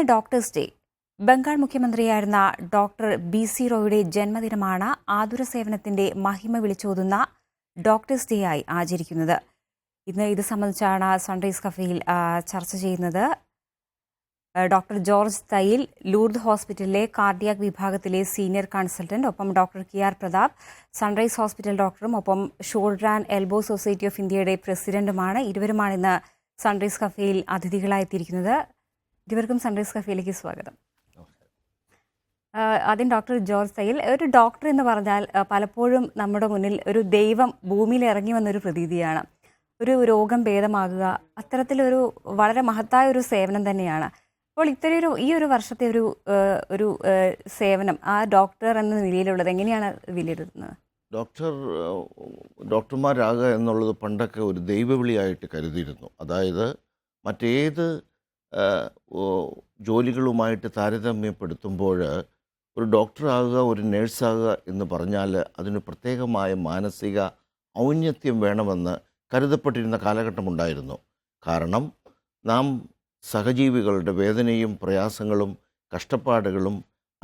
ഇന്ന് doctors day. Bengal മുഖ്യമന്ത്രിയായിരുന്ന doctor ബി.സി. റോയിയുടെ ജന്മദിനമാണ് ആതുര സേവനത്തിന്റെ മഹിമ വിളിച്ചോതുന്ന ഡോക്ടേഴ്സ് ഡേ ആയി ആചരിക്കുന്നത്. ഇന്ന് ഇത് സംബന്ധിച്ചാണ് സൺറൈസ് കഫേയിൽ ചർച്ച ചെയ്യുന്നത്. ഡോക്ടർ ജോർജ് തയ്യിൽ, ലൂർദ് ഹോസ്പിറ്റലിലെ കാർഡിയാക് വിഭാഗത്തിലെ സീനിയർ കൺസൾട്ടന്റ്, ഒപ്പം doctor K R. Prathap, Sunrise hospital ഡോക്ടറും ഒപ്പം shoulder and elbow society of ഇന്ത്യയുടെ പ്രസിഡന്റുമാണ്. ഇരുവരുമാണ് ഇന്ന് സൺറൈസ് കഫേയിൽ അതിഥികളായെത്തിയിരിക്കുന്നത്. ഇരുവർക്കും സൺറൈസ് കഫേയിലേക്ക് സ്വാഗതം. ആദ്യം ഡോക്ടർ ജോർജ് തയ്യിൽ. ഒരു ഡോക്ടർ എന്ന് പറഞ്ഞാൽ പലപ്പോഴും നമ്മുടെ മുന്നിൽ ഒരു ദൈവം ഭൂമിയിൽ ഇറങ്ങി വന്നൊരു പ്രതീതിയാണ്. ഒരു രോഗം ഭേദമാകുക അത്തരത്തിലൊരു വളരെ മഹത്തായ ഒരു സേവനം തന്നെയാണ്. അപ്പോൾ ഈ ഒരു വർഷത്തെ ഒരു സേവനം ആ ഡോക്ടർ എന്ന നിലയിലുള്ളത് എങ്ങനെയാണ് വിലയിരുത്തുന്നത്? ഡോക്ടർമാരാകുക എന്നുള്ളത് പണ്ടൊക്കെ ഒരു ദൈവവിളിയായിട്ട് കരുതിയിരുന്നു. അതായത് മറ്റേത് ജോലികളുമായിട്ട് താരതമ്യപ്പെടുത്തുമ്പോൾ ഒരു ഡോക്ടറാകുക, ഒരു നേഴ്സാകുക എന്ന് പറഞ്ഞാൽ അതിന് പ്രത്യേകമായ മാനസിക ഔന്നത്യം വേണമെന്ന് കരുതപ്പെട്ടിരുന്ന കാലഘട്ടമുണ്ടായിരുന്നു. കാരണം നാം സഹജീവികളുടെ വേദനയും പ്രയാസങ്ങളും കഷ്ടപ്പാടുകളും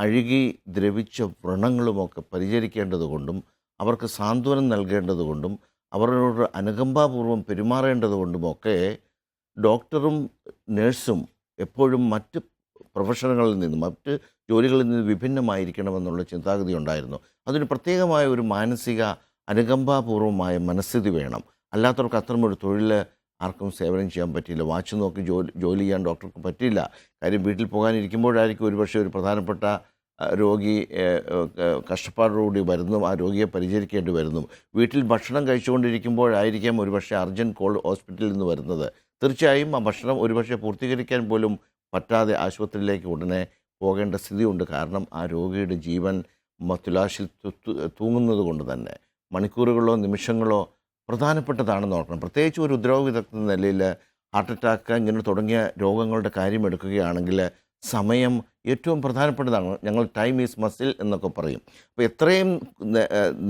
അഴുകി ദ്രവിച്ച വ്രണങ്ങളുമൊക്കെ പരിചരിക്കേണ്ടതുകൊണ്ടും അവർക്ക് സാന്ത്വനം നൽകേണ്ടതുകൊണ്ടും അവരോട് അനുകമ്പാപൂർവം പെരുമാറേണ്ടതുകൊണ്ടുമൊക്കെ ഡോക്ടറും നേഴ്സും എപ്പോഴും മറ്റ് പ്രൊഫഷനുകളിൽ നിന്നും മറ്റ് ജോലികളിൽ നിന്ന് വിഭിന്നമായിരിക്കണമെന്നുള്ള ചിന്താഗതി ഉണ്ടായിരുന്നു. അതിന് പ്രത്യേകമായ ഒരു മാനസിക അനുകമ്പാപൂർവമായ മനസ്ഥിതി വേണം. അല്ലാത്തവർക്ക് അത്തരമൊരു തൊഴിൽ ആർക്കും സേവനം ചെയ്യാൻ പറ്റില്ല. വാച്ച് നോക്കി ജോലി ചെയ്യാൻ ഡോക്ടർക്ക് പറ്റില്ല. കാര്യം വീട്ടിൽ പോകാനിരിക്കുമ്പോഴായിരിക്കും ഒരുപക്ഷെ ഒരു പ്രധാനപ്പെട്ട രോഗി കഷ്ടപ്പാടോടുകൂടി വരുന്നു, ആ രോഗിയെ പരിചരിക്കേണ്ടി വരുന്നു. വീട്ടിൽ ഭക്ഷണം കഴിച്ചുകൊണ്ടിരിക്കുമ്പോഴായിരിക്കാം ഒരുപക്ഷെ അർജൻറ്റ് കോൾ ഹോസ്പിറ്റലിൽ നിന്ന് വരുന്നത്. തീർച്ചയായും ആ ഭക്ഷണം ഒരുപക്ഷെ പൂർത്തീകരിക്കാൻ പോലും പറ്റാതെ ആശുപത്രിയിലേക്ക് ഉടനെ പോകേണ്ട സ്ഥിതിയുണ്ട്. കാരണം ആ രോഗിയുടെ ജീവൻ തുലാശിൽ തൂങ്ങുന്നത് കൊണ്ട് തന്നെ മണിക്കൂറുകളോ നിമിഷങ്ങളോ പ്രധാനപ്പെട്ടതാണെന്ന് ഓർക്കണം. പ്രത്യേകിച്ച് ഒരു ഉദ്യോഗ വിദഗ്ധ നിലയിൽ ഹാർട്ട് അറ്റാക്ക് ഇങ്ങനെ തുടങ്ങിയ രോഗങ്ങളുടെ കാര്യം എടുക്കുകയാണെങ്കിൽ സമയം ഏറ്റവും പ്രധാനപ്പെട്ടതാണ്. ഞങ്ങൾ ടൈം ഈസ് മസിൽ എന്നൊക്കെ പറയും. അപ്പോൾ എത്രയും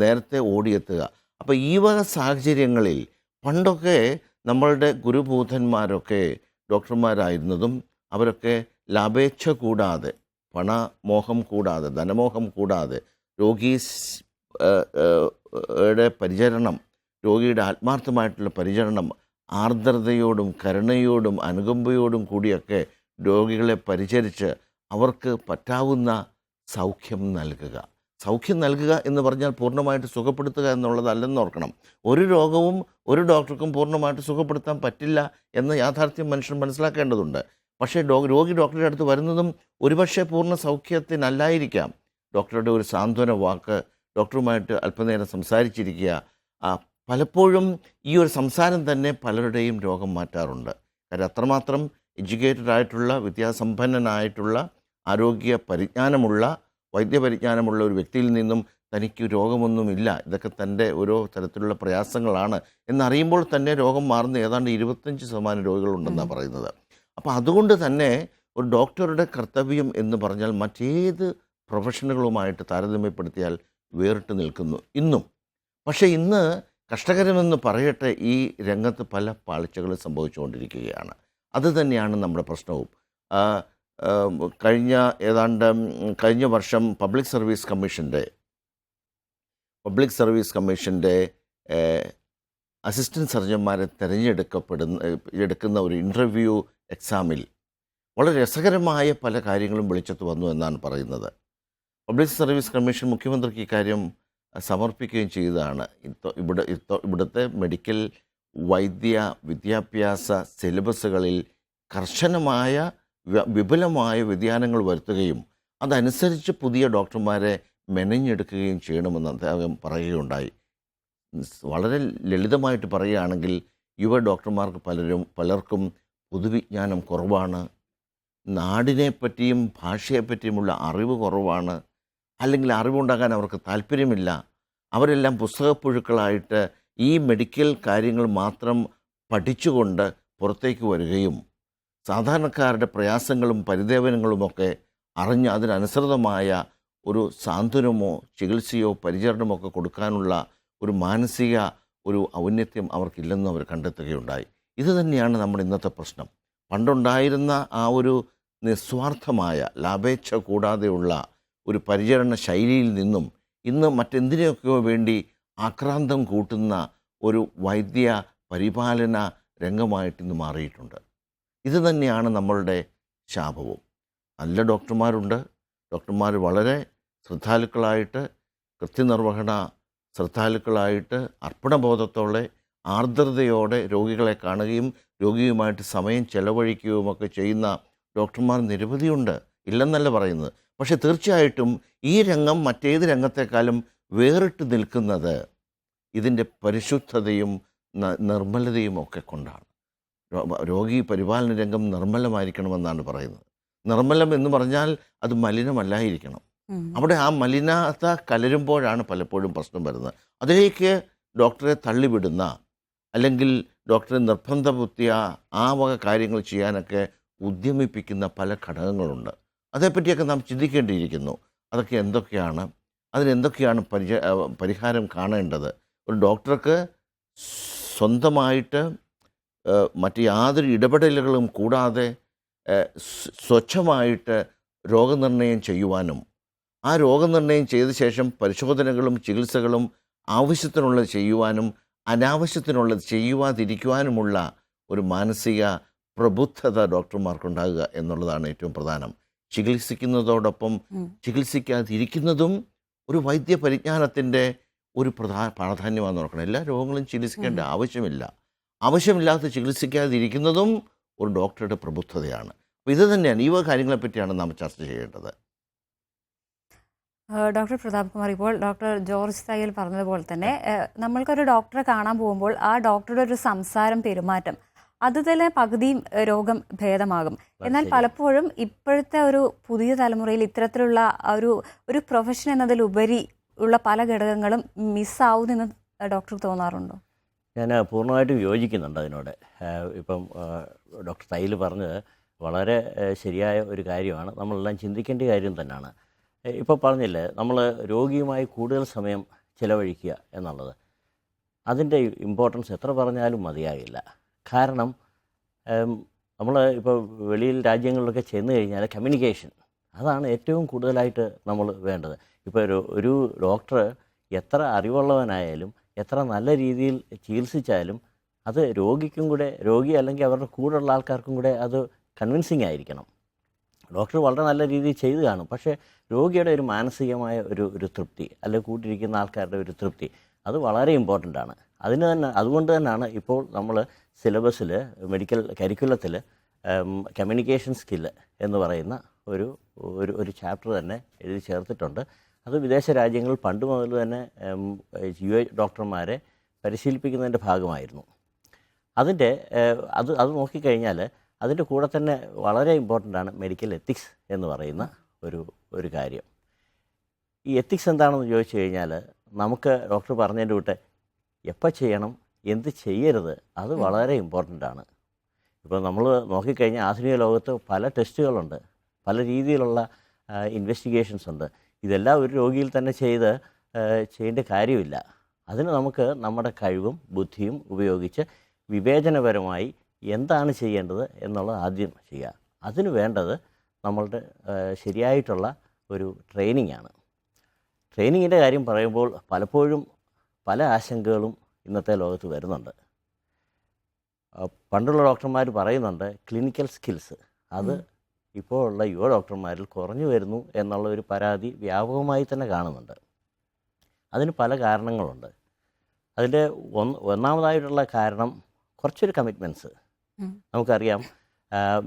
നേരത്തെ ഓടിയെത്തുക. അപ്പോൾ ഈ വക സാഹചര്യങ്ങളിൽ പണ്ടൊക്കെ നമ്മളുടെ ഗുരുഭൂതന്മാരൊക്കെ ഡോക്ടർമാരായിരുന്നതും അവരൊക്കെ ലാഭേച്ഛ കൂടാതെ, പണമോഹം കൂടാതെ, ധനമോഹം കൂടാതെ രോഗിയുടെ പരിചരണം, രോഗിയുടെ ആത്മാർത്ഥമായിട്ടുള്ള പരിചരണം, ആർദ്രതയോടും കരുണയോടും അനുകമ്പയോടും കൂടിയൊക്കെ രോഗികളെ പരിചരിച്ച് അവർക്ക് പറ്റാവുന്ന സൗഖ്യം നൽകുക എന്ന് പറഞ്ഞാൽ പൂർണ്ണമായിട്ട് സുഖപ്പെടുത്തുക എന്നുള്ളതല്ലെന്ന് ഓർക്കണം. ഒരു രോഗവും ഒരു ഡോക്ടർക്കും പൂർണ്ണമായിട്ട് സുഖപ്പെടുത്താൻ പറ്റില്ല എന്ന യാഥാർത്ഥ്യം മനുഷ്യൻ മനസ്സിലാക്കേണ്ടതുണ്ട്. പക്ഷേ രോഗി ഡോക്ടറുടെ അടുത്ത് വരുന്നതും ഒരുപക്ഷെ പൂർണ്ണ സൗഖ്യത്തിനല്ലായിരിക്കാം. ഡോക്ടറുടെ ഒരു സാന്ത്വന വാക്ക്, ഡോക്ടറുമായിട്ട് അല്പനേരം സംസാരിച്ചിരിക്കുക, പലപ്പോഴും ഈ ഒരു സംസാരം തന്നെ പലരുടെയും രോഗം മാറ്റാറുണ്ട്. കാര്യം അത്രമാത്രം എഡ്യൂക്കേറ്റഡ് ആയിട്ടുള്ള, വിദ്യാസമ്പന്നനായിട്ടുള്ള, ആരോഗ്യ പരിജ്ഞാനമുള്ള, വൈദ്യപരിജ്ഞാനമുള്ള ഒരു വ്യക്തിയിൽ നിന്നും തനിക്ക് രോഗമൊന്നുമില്ല, ഇതൊക്കെ തൻ്റെ ഓരോ തരത്തിലുള്ള പ്രയാസങ്ങളാണ് എന്നറിയുമ്പോൾ തന്നെ രോഗം മാറുന്ന ഏതാണ്ട് 25% രോഗികളുണ്ടെന്നാണ് പറയുന്നത്. അപ്പോൾ അതുകൊണ്ട് തന്നെ ഒരു ഡോക്ടറുടെ കർത്തവ്യം എന്ന് പറഞ്ഞാൽ മറ്റേത് പ്രൊഫഷനുകളുമായിട്ട് താരതമ്യപ്പെടുത്തിയാൽ വേറിട്ട് നിൽക്കുന്നു ഇന്നും. പക്ഷേ ഇന്ന് കഷ്ടകരമെന്ന് പറയട്ടെ, ഈ രംഗത്ത് പല പാളിച്ചകളും സംഭവിച്ചുകൊണ്ടിരിക്കുകയാണ്. അത് തന്നെയാണ് നമ്മുടെ പ്രശ്നവും. കഴിഞ്ഞ വർഷം പബ്ലിക് സർവീസ് കമ്മീഷൻ്റെ അസിസ്റ്റൻറ്റ് സർജന്മാരെ എടുക്കുന്ന ഒരു ഇൻ്റർവ്യൂ എക്സാമിൽ വളരെ രസകരമായ പല കാര്യങ്ങളും വെളിച്ചത്ത് വന്നു എന്നാണ് പറയുന്നത്. പബ്ലിക് സർവീസ് കമ്മീഷൻ മുഖ്യമന്ത്രിക്ക് ഇക്കാര്യം സമർപ്പിക്കുകയും ചെയ്തതാണ്. ഇവിടുത്തെ മെഡിക്കൽ വിദ്യാഭ്യാസ സിലബസുകളിൽ കർശനമായ വിപുലമായ വ്യതിയാനങ്ങൾ വരുത്തുകയും അതനുസരിച്ച് പുതിയ ഡോക്ടർമാരെ മെനഞ്ഞെടുക്കുകയും ചെയ്യണമെന്ന് അദ്ദേഹം പറയുകയുണ്ടായി. വളരെ ലളിതമായിട്ട് പറയുകയാണെങ്കിൽ യുവ ഡോക്ടർമാർക്ക് പലർക്കും പൊതുവിജ്ഞാനം കുറവാണ്, നാടിനെപ്പറ്റിയും ഭാഷയെപ്പറ്റിയുമുള്ള അറിവ് കുറവാണ്, അല്ലെങ്കിൽ അറിവുണ്ടാകാൻ അവർക്ക് താല്പര്യമില്ല. അവരെല്ലാം പുസ്തകപ്പുഴുക്കളായിട്ട് ഈ മെഡിക്കൽ കാര്യങ്ങൾ മാത്രം പഠിച്ചുകൊണ്ട് പുറത്തേക്ക് വരികയും സാധാരണക്കാരുടെ പ്രയാസങ്ങളും പരിദേവനങ്ങളുമൊക്കെ അറിഞ്ഞ് അതിനനുസൃതമായ ഒരു സാന്ത്വനമോ ചികിത്സയോ പരിചരണമോ ഒക്കെ കൊടുക്കാനുള്ള ഒരു മാനസിക ഔന്നത്യം അവർക്കില്ലെന്ന് അവർ കണ്ടെത്തുകയുണ്ടായി. ഇത് തന്നെയാണ് നമ്മുടെ ഇന്നത്തെ പ്രശ്നം. പണ്ടുണ്ടായിരുന്ന ആ ഒരു നിസ്വാർത്ഥമായ ലാഭേച്ഛ കൂടാതെയുള്ള ഒരു പരിചരണ ശൈലിയിൽ നിന്നും ഇന്ന് മറ്റെന്തിനൊക്കെയോ വേണ്ടി ആക്രാന്തം കൂട്ടുന്ന ഒരു വൈദ്യ പരിപാലന രംഗമായിട്ട് ഇന്ന് മാറിയിട്ടുണ്ട്. ഇത് തന്നെയാണ് നമ്മളുടെ ശാപവും. നല്ല ഡോക്ടർമാരുണ്ട്. ഡോക്ടർമാർ വളരെ ശ്രദ്ധാലുക്കളായിട്ട്, കൃത്യനിർവഹണ ശ്രദ്ധാലുക്കളായിട്ട്, അർപ്പണബോധത്തോടെ, ആർദ്രതയോടെ രോഗികളെ കാണുകയും രോഗിയുമായിട്ട് സമയം ചെലവഴിക്കുകയുമൊക്കെ ചെയ്യുന്ന ഡോക്ടർമാർ നിരവധിയുണ്ട്, ഇല്ലെന്നല്ല പറയുന്നത്. പക്ഷേ തീർച്ചയായിട്ടും ഈ രംഗം മറ്റേത് രംഗത്തെക്കാളും വേറിട്ട് നിൽക്കുന്നത് ഇതിൻ്റെ പരിശുദ്ധതയും നിർമ്മലതയും ഒക്കെ കൊണ്ടാണ്. രോഗി പരിപാലന രംഗം നിർമ്മലമായിരിക്കണമെന്നാണ് പറയുന്നത്. നിർമ്മലം എന്ന് പറഞ്ഞാൽ അത് മലിനമല്ലായിരിക്കണം. അവിടെ ആ മലിനത കലരുമ്പോഴാണ് പലപ്പോഴും പ്രശ്നം വരുന്നത്. അതിലേക്ക് ഡോക്ടറെ തള്ളിവിടുന്ന, അല്ലെങ്കിൽ ഡോക്ടറെ നിർബന്ധ ബുദ്ധിയ ആ വക കാര്യങ്ങൾ ചെയ്യാനൊക്കെ ഉദ്യമിപ്പിക്കുന്ന പല ഘടകങ്ങളുണ്ട്. അതേപ്പറ്റിയൊക്കെ നാം ചിന്തിക്കേണ്ടിയിരിക്കുന്നു. അതൊക്കെ എന്തൊക്കെയാണ്, അതിനെന്തൊക്കെയാണ് പരിഹാരം കാണേണ്ടത്? ഒരു ഡോക്ടർക്ക് സ്വന്തമായിട്ട് മറ്റ് യാതൊരു ഇടപെടലുകളും കൂടാതെ സ്വച്ഛമായിട്ട് രോഗനിർണയം ചെയ്യുവാനും, ആ രോഗനിർണയം ചെയ്ത ശേഷം പരിശോധനകളും ചികിത്സകളും ആവശ്യത്തിനുള്ളത് ചെയ്യുവാനും അനാവശ്യത്തിനുള്ളത് ചെയ്യുവാതിരിക്കുവാനുമുള്ള ഒരു മാനസിക പ്രബുദ്ധത ഡോക്ടർമാർക്കുണ്ടാകുക എന്നുള്ളതാണ് ഏറ്റവും പ്രധാനം. ചികിത്സിക്കുന്നതോടൊപ്പം ചികിത്സിക്കാതിരിക്കുന്നതും ഒരു വൈദ്യ പരിജ്ഞാനത്തിൻ്റെ ഒരു പ്രാധാന്യമാണെന്ന് നോക്കണം. എല്ലാ രോഗങ്ങളും ചികിത്സിക്കേണ്ട ആവശ്യമില്ല. ആവശ്യമില്ലാത്ത ചികിത്സിക്കാതിരിക്കുന്നതും ഒരു ഡോക്ടറുടെ പ്രബുദ്ധതയാണ്. അപ്പോൾ ഇത് തന്നെയാണ്, ഈ കാര്യങ്ങളെപ്പറ്റിയാണ് നാം ചർച്ച ചെയ്യേണ്ടത്. ഡോക്ടർ പ്രതാപ് കുമാർ, ഇപ്പോൾ ഡോക്ടർ ജോർജ് തയ്യൽ പറഞ്ഞതുപോലെ തന്നെ നമ്മൾക്കൊരു ഡോക്ടറെ കാണാൻ പോകുമ്പോൾ ആ ഡോക്ടറുടെ ഒരു സംസാരം, പെരുമാറ്റം, അത് തന്നെ പകുതിയും രോഗം ഭേദമാകും. എന്നാൽ പലപ്പോഴും ഇപ്പോഴത്തെ ഒരു പുതിയ തലമുറയിൽ ഇത്തരത്തിലുള്ള ഒരു പ്രൊഫഷൻ എന്നതിലുപരി ഉള്ള പല ഘടകങ്ങളും മിസ്സാവുമെന്ന് ഡോക്ടർക്ക് തോന്നാറുണ്ടോ? ഞാൻ പൂർണ്ണമായിട്ടും യോജിക്കുന്നുണ്ട് അതിനോട്. ഇപ്പം ഡോക്ടർ തയ്യൽ പറഞ്ഞത് വളരെ ശരിയായ ഒരു കാര്യമാണ്. നമ്മളെല്ലാം ചിന്തിക്കേണ്ട കാര്യം തന്നെയാണ്. ഇപ്പോൾ പറഞ്ഞില്ലേ, നമ്മൾ രോഗിയുമായി കൂടുതൽ സമയം ചിലവഴിക്കുക എന്നുള്ളത്, അതിൻ്റെ ഇമ്പോർട്ടൻസ് എത്ര പറഞ്ഞാലും മതിയാകില്ല. കാരണം നമ്മൾ ഇപ്പോൾ വെളിയിൽ രാജ്യങ്ങളിലൊക്കെ ചെന്ന് കഴിഞ്ഞാൽ കമ്മ്യൂണിക്കേഷൻ, അതാണ് ഏറ്റവും കൂടുതലായിട്ട് നമ്മൾ വേണ്ടത്. ഇപ്പോൾ ഒരു ഡോക്ടർ എത്ര അറിവുള്ളവനായാലും എത്ര നല്ല രീതിയിൽ ചികിത്സിച്ചാലും അത് രോഗി അല്ലെങ്കിൽ അവരുടെ കൂടെയുള്ള ആൾക്കാർക്കും കൂടെ അത് കൺവിൻസിങ് ആയിരിക്കണം. ഡോക്ടർ വളരെ നല്ല രീതിയിൽ ചെയ്തു കാണും, പക്ഷേ രോഗിയുടെ ഒരു മാനസികമായ ഒരു തൃപ്തി, അല്ലെങ്കിൽ കൂട്ടിരിക്കുന്ന ആൾക്കാരുടെ ഒരു തൃപ്തി, അത് വളരെ ഇമ്പോർട്ടൻ്റ് ആണ്. അതുകൊണ്ട് തന്നെയാണ് ഇപ്പോൾ നമ്മൾ സിലബസിൽ, മെഡിക്കൽ കരിക്കുലത്തിൽ കമ്മ്യൂണിക്കേഷൻ സ്കില്ല് എന്ന് പറയുന്ന ഒരു ചാപ്റ്റർ തന്നെ എഴുതി ചേർത്തിട്ടുണ്ട്. അത് വിദേശ രാജ്യങ്ങളിൽ പണ്ട് മുതൽ തന്നെ യുഎ ഡോക്ടർമാരെ പരിശീലിപ്പിക്കുന്നതിൻ്റെ ഭാഗമായിരുന്നു. അത് നോക്കിക്കഴിഞ്ഞാൽ അതിൻ്റെ കൂടെ തന്നെ വളരെ ഇമ്പോർട്ടൻ്റ് ആണ് മെഡിക്കൽ എത്തിക്സ് എന്ന് പറയുന്ന ഒരു കാര്യം. ഈ എത്തിക്സ് എന്താണെന്ന് ചോദിച്ചു കഴിഞ്ഞാൽ, നമുക്ക് ഡോക്ടർ പറഞ്ഞതിൻ്റെ കൂട്ട് എപ്പോൾ ചെയ്യണം, എന്ത് ചെയ്യരുത്, അത് വളരെ ഇമ്പോർട്ടൻ്റ് ആണ്. ഇപ്പോൾ നമ്മൾ നോക്കിക്കഴിഞ്ഞാൽ ആധുനിക ലോകത്ത് പല ടെസ്റ്റുകളുണ്ട്, പല രീതിയിലുള്ള ഇൻവെസ്റ്റിഗേഷൻസ് ഉണ്ട്. ഇതെല്ലാം ഒരു രോഗിയിൽ തന്നെ ചെയ്യേണ്ട കാര്യമില്ല. അതിന് നമുക്ക് നമ്മുടെ കഴിവും ബുദ്ധിയും ഉപയോഗിച്ച് വിവേചനപരമായി എന്താണ് ചെയ്യേണ്ടത് എന്നുള്ളത് ആദ്യം ചെയ്യുക. അതിന് വേണ്ടത് നമ്മളുടെ ശരിയായിട്ടുള്ള ഒരു ട്രെയിനിങ് ആണ്. ട്രെയിനിങ്ങിൻ്റെ കാര്യം പറയുമ്പോൾ പലപ്പോഴും പല ആശങ്കകളും ഇന്നത്തെ ലോകത്ത് വരുന്നുണ്ട്. പണ്ടുള്ള ഡോക്ടർമാർ പറയുന്നുണ്ട് ക്ലിനിക്കൽ സ്കിൽസ്, അത് ഇപ്പോൾ ഉള്ള യുവ ഡോക്ടർമാരിൽ കുറഞ്ഞു വരുന്നു എന്നുള്ള ഒരു പരാതി വ്യാപകമായി തന്നെ കാണുന്നുണ്ട്. അതിന് പല കാരണങ്ങളുണ്ട്. അതിൻ്റെ ഒന്നാമതായിട്ടുള്ള കാരണം കുറച്ചൊരു കമ്മിറ്റ്മെൻറ്റ്സ്. നമുക്കറിയാം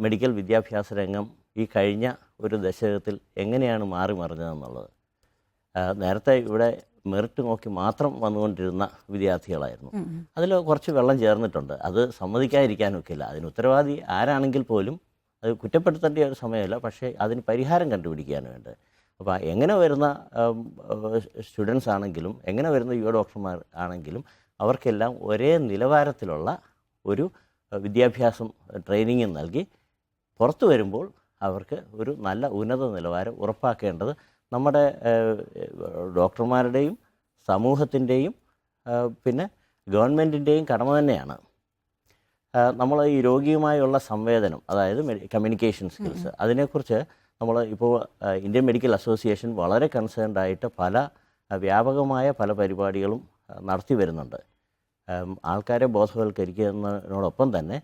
മെഡിക്കൽ വിദ്യാഭ്യാസ രംഗം ഈ കഴിഞ്ഞ ഒരു ദശകത്തിൽ എങ്ങനെയാണ് മാറി മറിഞ്ഞതെന്നുള്ളത്. നേരത്തെ ഇവിടെ മെറിറ്റ് നോക്കി മാത്രം വന്നുകൊണ്ടിരുന്ന വിദ്യാർത്ഥികളായിരുന്നു. അതിൽ കുറച്ച് വെള്ളം ചേർന്നിട്ടുണ്ട്, അത് സമ്മതിക്കാതിരിക്കാനൊക്കെയില്ല. അതിന് ഉത്തരവാദി ആരാണെങ്കിൽ പോലും അത് കുറ്റപ്പെടുത്തേണ്ട ഒരു സമയമല്ല, പക്ഷേ അതിന് പരിഹാരം കണ്ടുപിടിക്കാൻ വേണ്ടി. അപ്പോൾ എങ്ങനെ വരുന്ന സ്റ്റുഡൻസ് ആണെങ്കിലും എങ്ങനെ വരുന്ന യുവ ഡോക്ടർമാർ ആണെങ്കിലും അവർക്കെല്ലാം ഒരേ നിലവാരത്തിലുള്ള ഒരു വിദ്യാഭ്യാസം, ട്രെയിനിങ്ങും നൽകി പുറത്തു വരുമ്പോൾ അവർക്ക് ഒരു നല്ല ഉന്നത നിലവാരം ഉറപ്പാക്കേണ്ടത് നമ്മുടെ ഡോക്ടർമാരുടെയും സമൂഹത്തിൻ്റെയും പിന്നെ ഗവൺമെൻറ്റിൻ്റെയും കടമ തന്നെയാണ്. നമ്മൾ ഈ രോഗിയുമായുള്ള സംവേദനം, അതായത് കമ്മ്യൂണിക്കേഷൻ സ്കിൽസ്, അതിനെക്കുറിച്ച് നമ്മൾ ഇപ്പോൾ ഇന്ത്യൻ മെഡിക്കൽ അസോസിയേഷൻ വളരെ കൺസേൺഡ് ആയിട്ട് വ്യാപകമായ പല പരിപാടികളും നടത്തി വരുന്നുണ്ട്. ആൾക്കാരെ ബോധവൽക്കരിക്കുന്നതിനോടൊപ്പം തന്നെ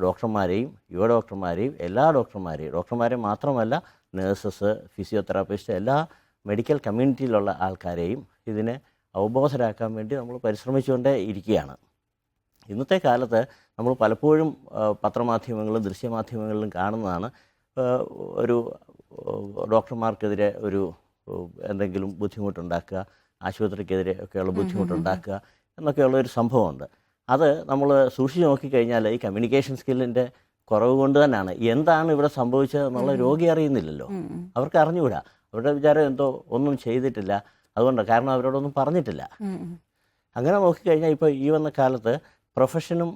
ഡോക്ടർമാരെയും യുവ ഡോക്ടർമാരെയും എല്ലാ ഡോക്ടർമാരെ മാത്രമല്ല, നേഴ്സസ്, ഫിസിയോതെറാപ്പിസ്റ്റ്, എല്ലാ മെഡിക്കൽ കമ്മ്യൂണിറ്റിയിലുള്ള ആൾക്കാരെയും ഇതിനെ അവബോധരാക്കാൻ വേണ്ടി നമ്മൾ പരിശ്രമിച്ചുകൊണ്ടേ ഇരിക്കുകയാണ്. ഇന്നത്തെ കാലത്ത് നമ്മൾ പലപ്പോഴും പത്രമാധ്യമങ്ങളിലും ദൃശ്യമാധ്യമങ്ങളിലും കാണുന്നതാണ് ഒരു ഡോക്ടർമാർക്കെതിരെ എന്തെങ്കിലും ബുദ്ധിമുട്ടുണ്ടാക്കുക, ആശുപത്രിക്കെതിരെ ഒക്കെയുള്ള ബുദ്ധിമുട്ടുണ്ടാക്കുക എന്നൊക്കെയുള്ള ഒരു സംഭവമുണ്ട്. അത് നമ്മൾ സൂക്ഷിച്ച് നോക്കിക്കഴിഞ്ഞാൽ ഈ കമ്മ്യൂണിക്കേഷൻ സ്കില്ലിൻ്റെ കുറവ് കൊണ്ട് തന്നെയാണ്. എന്താണ് ഇവിടെ സംഭവിച്ചതെന്നുള്ള രോഗി അറിയുന്നില്ലല്ലോ, അവർക്ക് അറിഞ്ഞുകൂടാ. അവരുടെ വിചാരം എന്തോ ഒന്നും ചെയ്തിട്ടില്ല, അതുകൊണ്ടാണ്, കാരണം അവരോടൊന്നും പറഞ്ഞിട്ടില്ല. അങ്ങനെ നോക്കിക്കഴിഞ്ഞാൽ ഇപ്പോൾ ഈ വന്ന കാലത്ത് പ്രൊഫഷനും